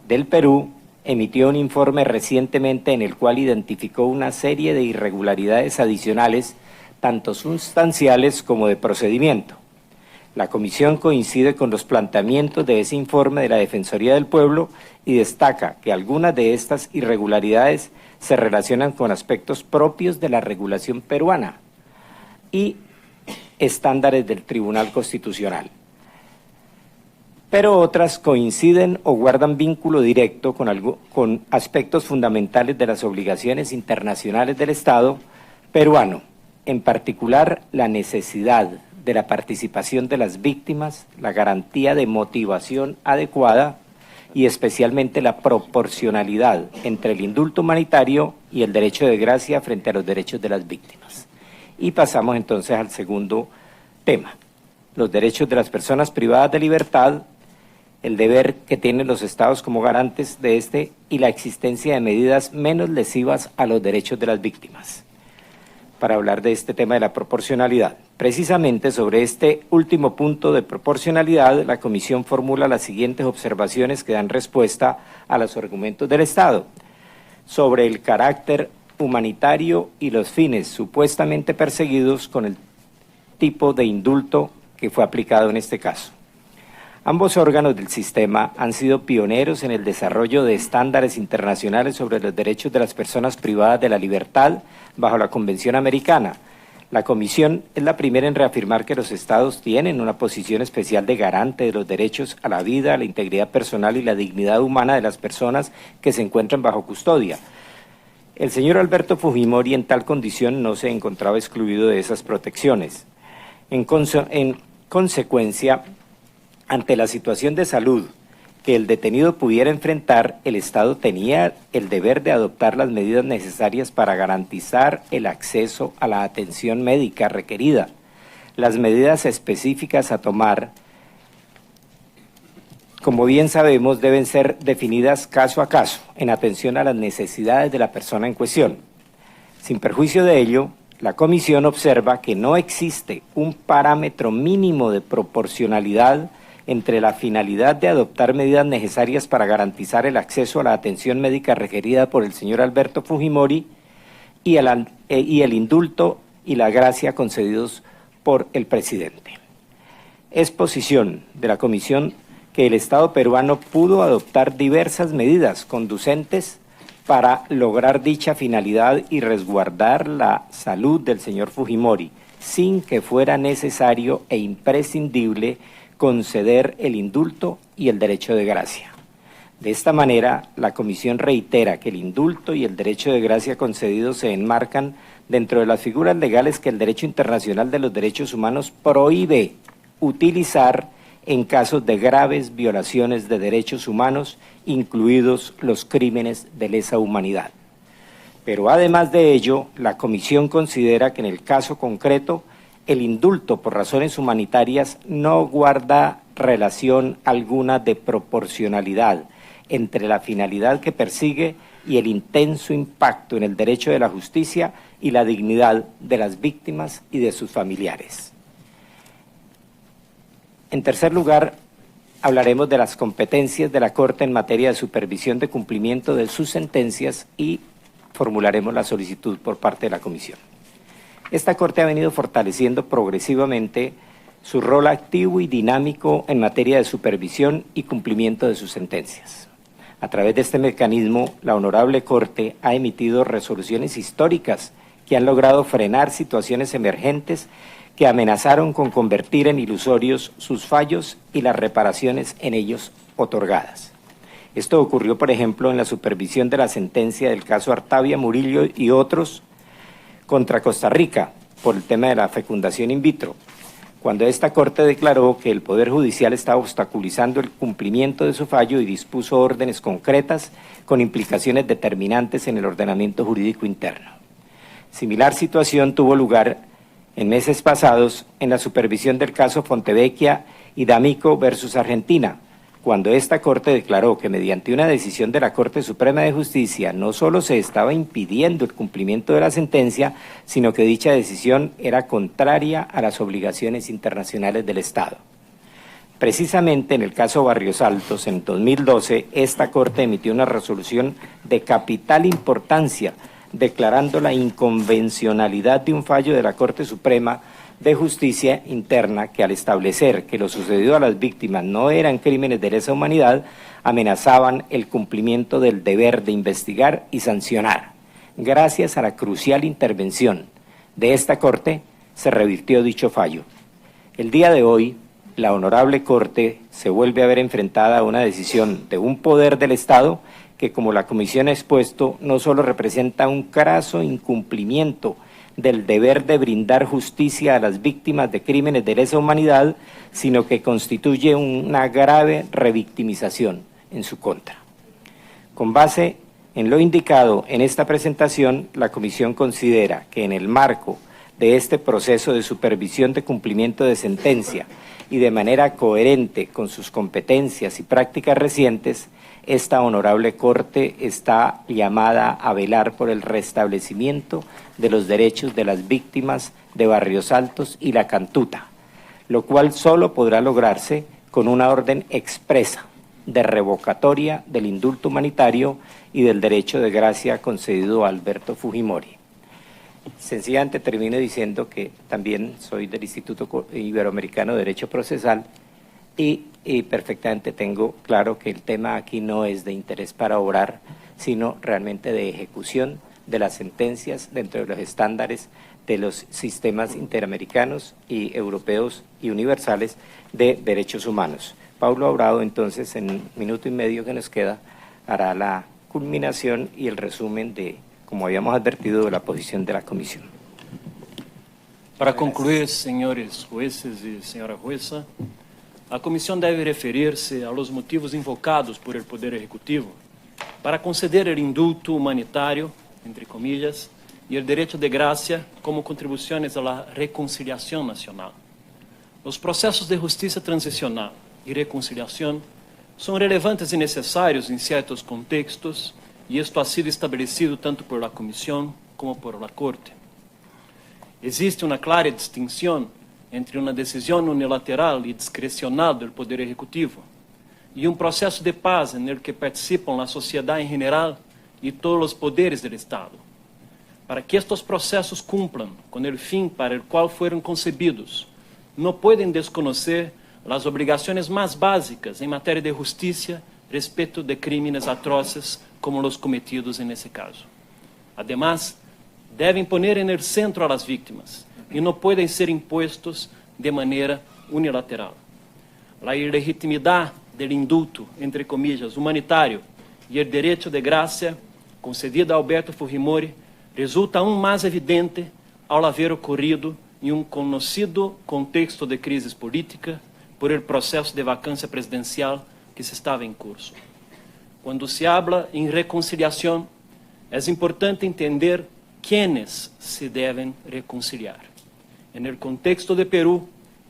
del Perú emitió un informe recientemente en el cual identificó una serie de irregularidades adicionales, tanto sustanciales como de procedimiento. La Comisión coincide con los planteamientos de ese informe de la Defensoría del Pueblo y destaca que algunas de estas irregularidades se relacionan con aspectos propios de la regulación peruana y estándares del Tribunal Constitucional. Pero otras coinciden o guardan vínculo directo con aspectos fundamentales de las obligaciones internacionales del Estado peruano, en particular la necesidad de la participación de las víctimas, la garantía de motivación adecuada y especialmente la proporcionalidad entre el indulto humanitario y el derecho de gracia frente a los derechos de las víctimas. Y pasamos entonces al segundo tema, los derechos de las personas privadas de libertad, el deber que tienen los estados como garantes de este y la existencia de medidas menos lesivas a los derechos de las víctimas. Para hablar de este tema de la proporcionalidad. Precisamente sobre este último punto de proporcionalidad, la Comisión formula las siguientes observaciones que dan respuesta a los argumentos del Estado sobre el carácter humanitario y los fines supuestamente perseguidos con el tipo de indulto que fue aplicado en este caso. Ambos órganos del sistema han sido pioneros en el desarrollo de estándares internacionales sobre los derechos de las personas privadas de la libertad bajo la Convención Americana. La Comisión es la primera en reafirmar que los Estados tienen una posición especial de garante de los derechos a la vida, a la integridad personal y la dignidad humana de las personas que se encuentran bajo custodia. El señor Alberto Fujimori en tal condición no se encontraba excluido de esas protecciones. En consecuencia, ante la situación de salud que el detenido pudiera enfrentar, el Estado tenía el deber de adoptar las medidas necesarias para garantizar el acceso a la atención médica requerida. Las medidas específicas a tomar, como bien sabemos, deben ser definidas caso a caso, en atención a las necesidades de la persona en cuestión. Sin perjuicio de ello, la Comisión observa que no existe un parámetro mínimo de proporcionalidad entre la finalidad de adoptar medidas necesarias para garantizar el acceso a la atención médica requerida por el señor Alberto Fujimori y el indulto y la gracia concedidos por el presidente. Es posición de la Comisión que el Estado peruano pudo adoptar diversas medidas conducentes para lograr dicha finalidad y resguardar la salud del señor Fujimori, sin que fuera necesario e imprescindible conceder el indulto y el derecho de gracia. De esta manera, la Comisión reitera que el indulto y el derecho de gracia concedidos se enmarcan dentro de las figuras legales que el derecho internacional de los derechos humanos prohíbe utilizar en casos de graves violaciones de derechos humanos, incluidos los crímenes de lesa humanidad. Pero además de ello, la Comisión considera que en el caso concreto, el indulto por razones humanitarias no guarda relación alguna de proporcionalidad entre la finalidad que persigue y el intenso impacto en el derecho de la justicia y la dignidad de las víctimas y de sus familiares. En tercer lugar, hablaremos de las competencias de la Corte en materia de supervisión de cumplimiento de sus sentencias y formularemos la solicitud por parte de la Comisión. Esta Corte ha venido fortaleciendo progresivamente su rol activo y dinámico en materia de supervisión y cumplimiento de sus sentencias. A través de este mecanismo, la Honorable Corte ha emitido resoluciones históricas que han logrado frenar situaciones emergentes que amenazaron con convertir en ilusorios sus fallos y las reparaciones en ellos otorgadas. Esto ocurrió, por ejemplo, en la supervisión de la sentencia del caso Artavia Murillo y otros contra Costa Rica por el tema de la fecundación in vitro, cuando esta Corte declaró que el Poder Judicial estaba obstaculizando el cumplimiento de su fallo y dispuso órdenes concretas con implicaciones determinantes en el ordenamiento jurídico interno. Similar situación tuvo lugar en meses pasados en la supervisión del caso Fontevecchia y D'Amico versus Argentina, cuando esta Corte declaró que mediante una decisión de la Corte Suprema de Justicia no solo se estaba impidiendo el cumplimiento de la sentencia, sino que dicha decisión era contraria a las obligaciones internacionales del Estado. Precisamente en el caso Barrios Altos, en 2012, esta Corte emitió una resolución de capital importancia, declarando la inconvencionalidad de un fallo de la Corte Suprema de Justicia Interna que, al establecer que lo sucedido a las víctimas no eran crímenes de lesa humanidad, amenazaban el cumplimiento del deber de investigar y sancionar. Gracias a la crucial intervención de esta Corte, se revirtió dicho fallo. El día de hoy, la Honorable Corte se vuelve a ver enfrentada a una decisión de un poder del Estado que, como la Comisión ha expuesto, no solo representa un craso incumplimiento del deber de brindar justicia a las víctimas de crímenes de lesa humanidad, sino que constituye una grave revictimización en su contra. Con base en lo indicado en esta presentación, la Comisión considera que en el marco de este proceso de supervisión de cumplimiento de sentencia y de manera coherente con sus competencias y prácticas recientes, esta Honorable Corte está llamada a velar por el restablecimiento de los derechos de las víctimas de Barrios Altos y La Cantuta, lo cual solo podrá lograrse con una orden expresa de revocatoria del indulto humanitario y del derecho de gracia concedido a Alberto Fujimori. Sencillamente termino diciendo que también soy del Instituto Iberoamericano de Derecho Procesal y perfectamente tengo claro que el tema aquí no es de interés para obrar, sino realmente de ejecución de las sentencias dentro de los estándares de los sistemas interamericanos y europeos y universales de derechos humanos. Paulo Abrado, entonces, en un minuto y medio que nos queda, hará la culminación y el resumen de, como habíamos advertido, de la posición de la Comisión. Para concluir, senhores jueces e senhora jueza, a Comissão deve referir-se aos motivos invocados por el Poder Ejecutivo para conceder el indulto humanitário, entre comillas, y el derecho de gracia como contribuciones a la reconciliación nacional. Los procesos de justicia transicional y reconciliación son relevantes y necesarios en ciertos contextos, y esto ha sido establecido tanto por la Comisión como por la Corte. Existe una clara distinción entre uma decisão unilateral e discrecional do Poder Executivo e um processo de paz em que participam a sociedade em geral e todos os poderes do Estado. Para que estes processos cumpram com o fim para o qual foram concebidos, não podem desconhecer as obrigações mais básicas em matéria de justiça respeito de crimes atroces como os cometidos nesse caso. Además, devem poner no centro a las vítimas e não podem ser impostos de maneira unilateral. A ilegitimidade do indulto, entre comillas, humanitário e o direito de graça concedido a Alberto Fujimori resulta aún mais evidente ao haver ocorrido em um conhecido contexto de crise política por el processo de vacância presidencial que se estava em curso. Quando se habla em reconciliação, é importante entender quienes se devem reconciliar. En el contexto de Perú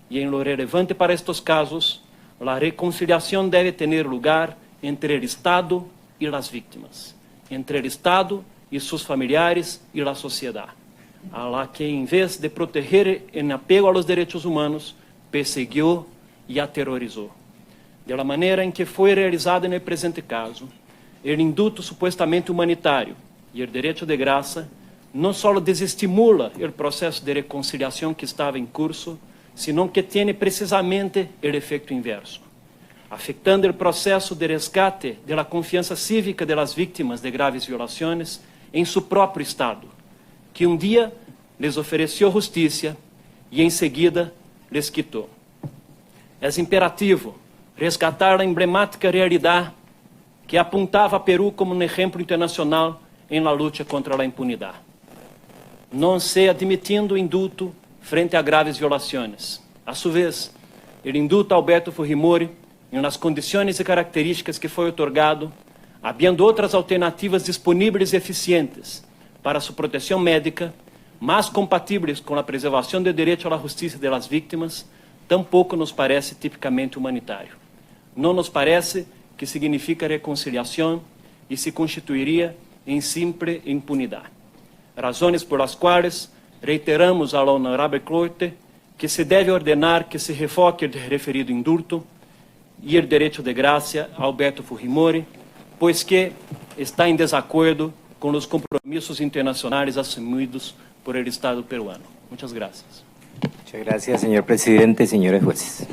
y en lo relevante para estos casos, la reconciliación debe tener lugar entre el Estado y las víctimas, entre el Estado y sus familiares y la sociedad, a la que en vez de proteger en apego a los derechos humanos, persiguió e aterrorizou. Da maneira em que foi realizado no presente caso, o indulto supostamente humanitário e o direito de graça não só desestimula o processo de reconciliação que estava em curso, sino que tem precisamente o efeito inverso, afetando o processo de resgate da confiança cívica das vítimas de graves violações em seu próprio Estado, que dia les ofereceu justiça e em seguida les quitou. É imperativo resgatar a emblemática realidade que apontava a Peru como um exemplo internacional em la luta contra a impunidade. Não se admitindo o indulto frente a graves violações. A sua vez, o indulto a Alberto Fujimori, em nas condições e características que foi otorgado, havendo outras alternativas disponíveis e eficientes para sua proteção médica, mais compatíveis com a preservação do direito à justiça das vítimas, tampouco nos parece tipicamente humanitário. Não nos parece que significa reconciliação e se constituiria em simples impunidade. Razões por as quais reiteramos à Honorável Corte que se deve ordenar que se revoque o referido indulto e o direito de graça a Alberto Fujimori, pois que está em desacordo com os compromissos internacionais assumidos por el Estado peruano. Muchas gracias. Muchas gracias, señor presidente, señores jueces.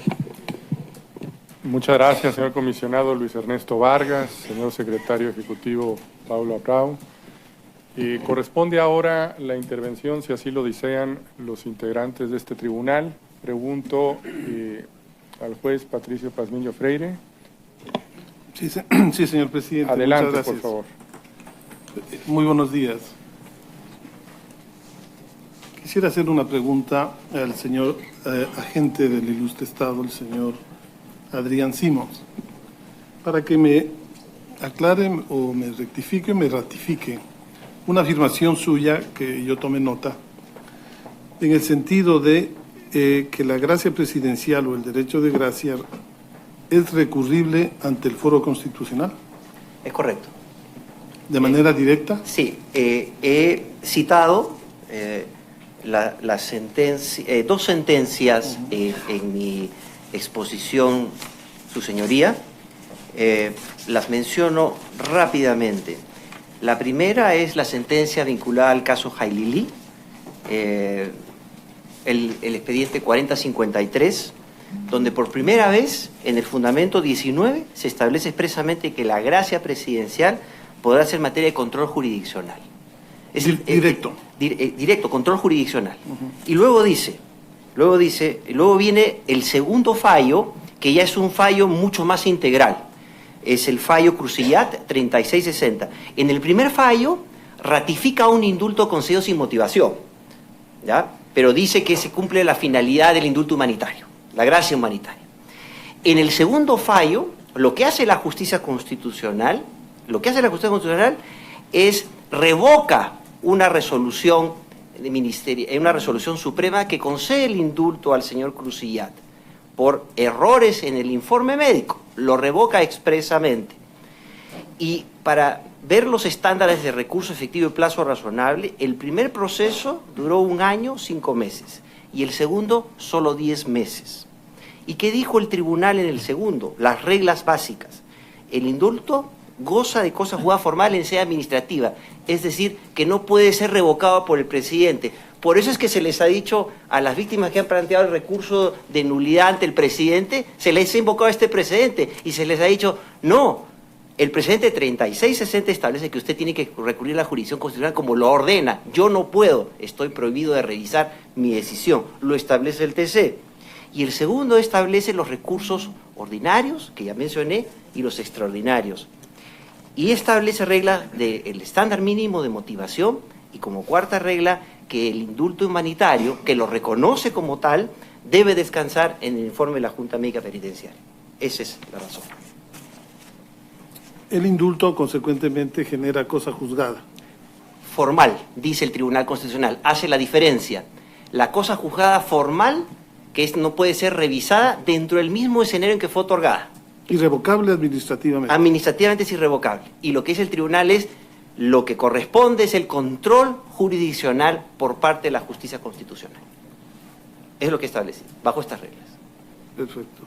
Muchas gracias, señor comisionado Luis Ernesto Vargas, señor secretario ejecutivo Paulo Abreu. Corresponde ahora la intervención, si así lo desean, los integrantes de este tribunal. Pregunto al juez Patricio Pazmiño Freire. Sí, señor presidente. Adelante, muchas gracias. por favor. Muy buenos días. Quisiera hacer una pregunta al señor agente del ilustre Estado, el señor Adrián Simons, para que me aclare o me rectifique o me ratifique una afirmación suya que yo tomé nota, en el sentido de que la gracia presidencial o el derecho de gracia es recurrible ante el Foro Constitucional. Es correcto. ¿De manera directa? Sí, he citado dos sentencias en mi exposición, su señoría. Las menciono rápidamente. La primera es la sentencia vinculada al caso Jailili, el expediente 4053, donde por primera vez en el fundamento 19 se establece expresamente que la gracia presidencial podrá ser materia de control jurisdiccional. Es directo. Directo, control jurisdiccional. Y luego viene el segundo fallo, que ya es un fallo mucho más integral. Es el fallo Crucillat 3660. En el primer fallo ratifica un indulto concedido sin motivación, ¿ya? Pero dice que se cumple la finalidad del indulto humanitario, la gracia humanitaria. En el segundo fallo, lo que hace la justicia constitucional es revoca una resolución suprema que concede el indulto al señor Crucillat por errores en el informe médico, lo revoca expresamente. Y para ver los estándares de recurso efectivo y plazo razonable, el primer proceso duró 1 año, 5 meses, y el segundo solo 10 meses. ¿Y qué dijo el tribunal en el segundo? Las reglas básicas. El indulto goza de cosa juzgada formal en sede administrativa, es decir, que no puede ser revocado por el presidente. Por eso es que se les ha dicho a las víctimas que han planteado el recurso de nulidad ante el presidente, se les ha invocado este precedente y se les ha dicho, no, el precedente 3660 establece que usted tiene que recurrir a la jurisdicción constitucional como lo ordena. Yo no puedo, estoy prohibido de revisar mi decisión, lo establece el TC. Y el segundo establece los recursos ordinarios, que ya mencioné, y los extraordinarios. Y establece regla del estándar mínimo de motivación y como cuarta regla que el indulto humanitario, que lo reconoce como tal, debe descansar en el informe de la Junta Médica Penitenciaria. Esa es la razón. El indulto, consecuentemente, genera cosa juzgada. Formal, dice el Tribunal Constitucional, hace la diferencia. La cosa juzgada formal, que no puede ser revisada dentro del mismo escenario en que fue otorgada. Irrevocable administrativamente. Administrativamente es irrevocable. Y lo que dice el tribunal es, lo que corresponde es el control jurisdiccional por parte de la justicia constitucional. Es lo que establece, bajo estas reglas. Perfecto.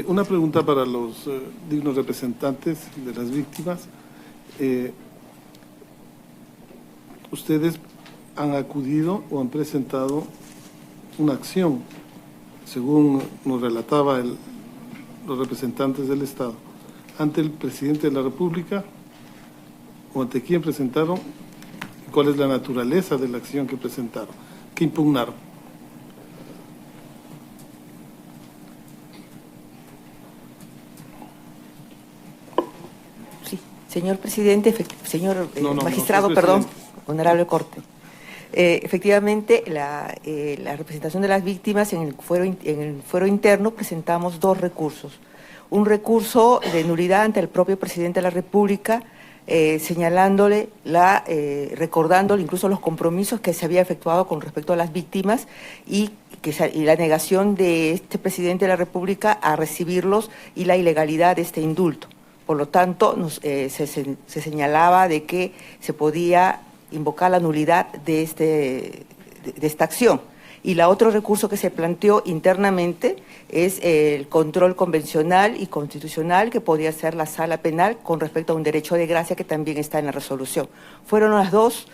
Una pregunta para los dignos representantes de las víctimas. Ustedes han acudido o han presentado una acción, según nos relataba los representantes del Estado, ante el presidente de la República, o ante quién presentaron, cuál es la naturaleza de la acción que presentaron, que impugnaron. Sí, señor presidente, señor magistrado, no, perdón, presidente. honorable corte. Efectivamente, la representación de las víctimas en el fuero interno presentamos 2 recursos. Un recurso de nulidad ante el propio presidente de la República, señalándole, recordándole incluso los compromisos que se había efectuado con respecto a las víctimas y la negación de este presidente de la República a recibirlos y la ilegalidad de este indulto. Por lo tanto, se señalaba de que se podía invocar la nulidad de esta acción. Y la otro recurso que se planteó internamente es el control convencional y constitucional que podía hacer la sala penal con respecto a un derecho de gracia que también está en la resolución. Fueron las 2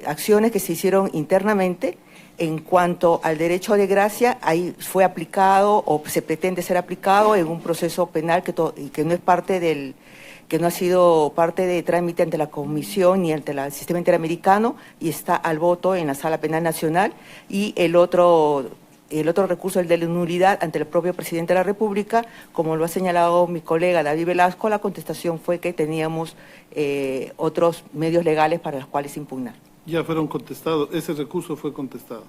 acciones que se hicieron internamente. En cuanto al derecho de gracia, ahí fue aplicado o se pretende ser aplicado en un proceso penal que no es parte que no ha sido parte de trámite ante la Comisión ni ante el sistema interamericano y está al voto en la Sala Penal Nacional, y el otro recurso, el de la nulidad ante el propio presidente de la República, como lo ha señalado mi colega David Velasco, la contestación fue que teníamos otros medios legales para los cuales impugnar. Ya fueron contestados, ese recurso fue contestado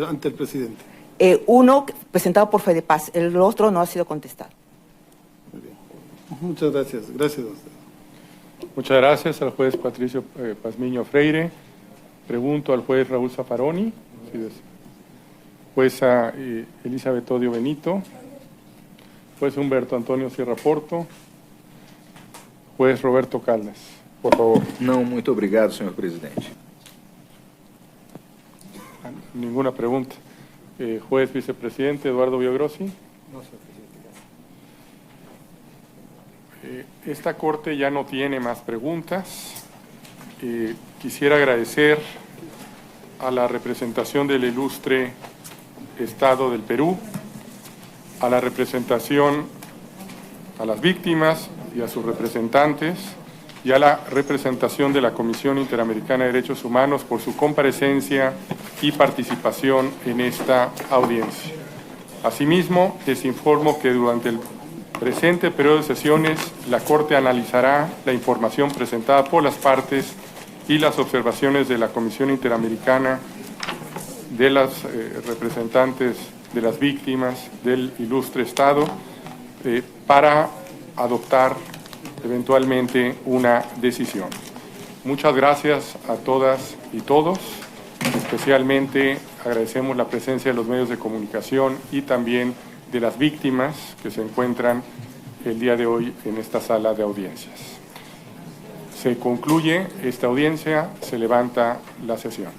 ante el presidente. Uno presentado por Fedepaz, el otro no ha sido contestado. Muy bien. Muchas gracias. Gracias a usted. Muchas gracias al juez Patricio Pazmiño Freire. Pregunto al juez Raúl Zaffaroni, jueza Elizabeth Odio Benito, juez Humberto Antonio Sierra Porto, juez Roberto Caldas, por favor. Não, muito obrigado, senhor presidente. Ninguna pregunta. Juez vicepresidente Eduardo Biogrossi. No, señor presidente. Esta corte ya no tiene más preguntas. Quisiera agradecer a la representación del ilustre Estado del Perú, a la representación, a las víctimas y a sus representantes, y a la representación de la Comisión Interamericana de Derechos Humanos por su comparecencia y participación en esta audiencia. Asimismo, les informo que durante el presente periodo de sesiones, la Corte analizará la información presentada por las partes y las observaciones de la Comisión Interamericana, de las representantes de las víctimas del ilustre Estado, para adoptar eventualmente una decisión. Muchas gracias a todas y todos. Especialmente agradecemos la presencia de los medios de comunicación y también de las víctimas que se encuentran el día de hoy en esta sala de audiencias. Se concluye esta audiencia, se levanta la sesión.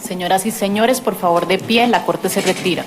Señoras y señores, por favor, de pie, la Corte se retira.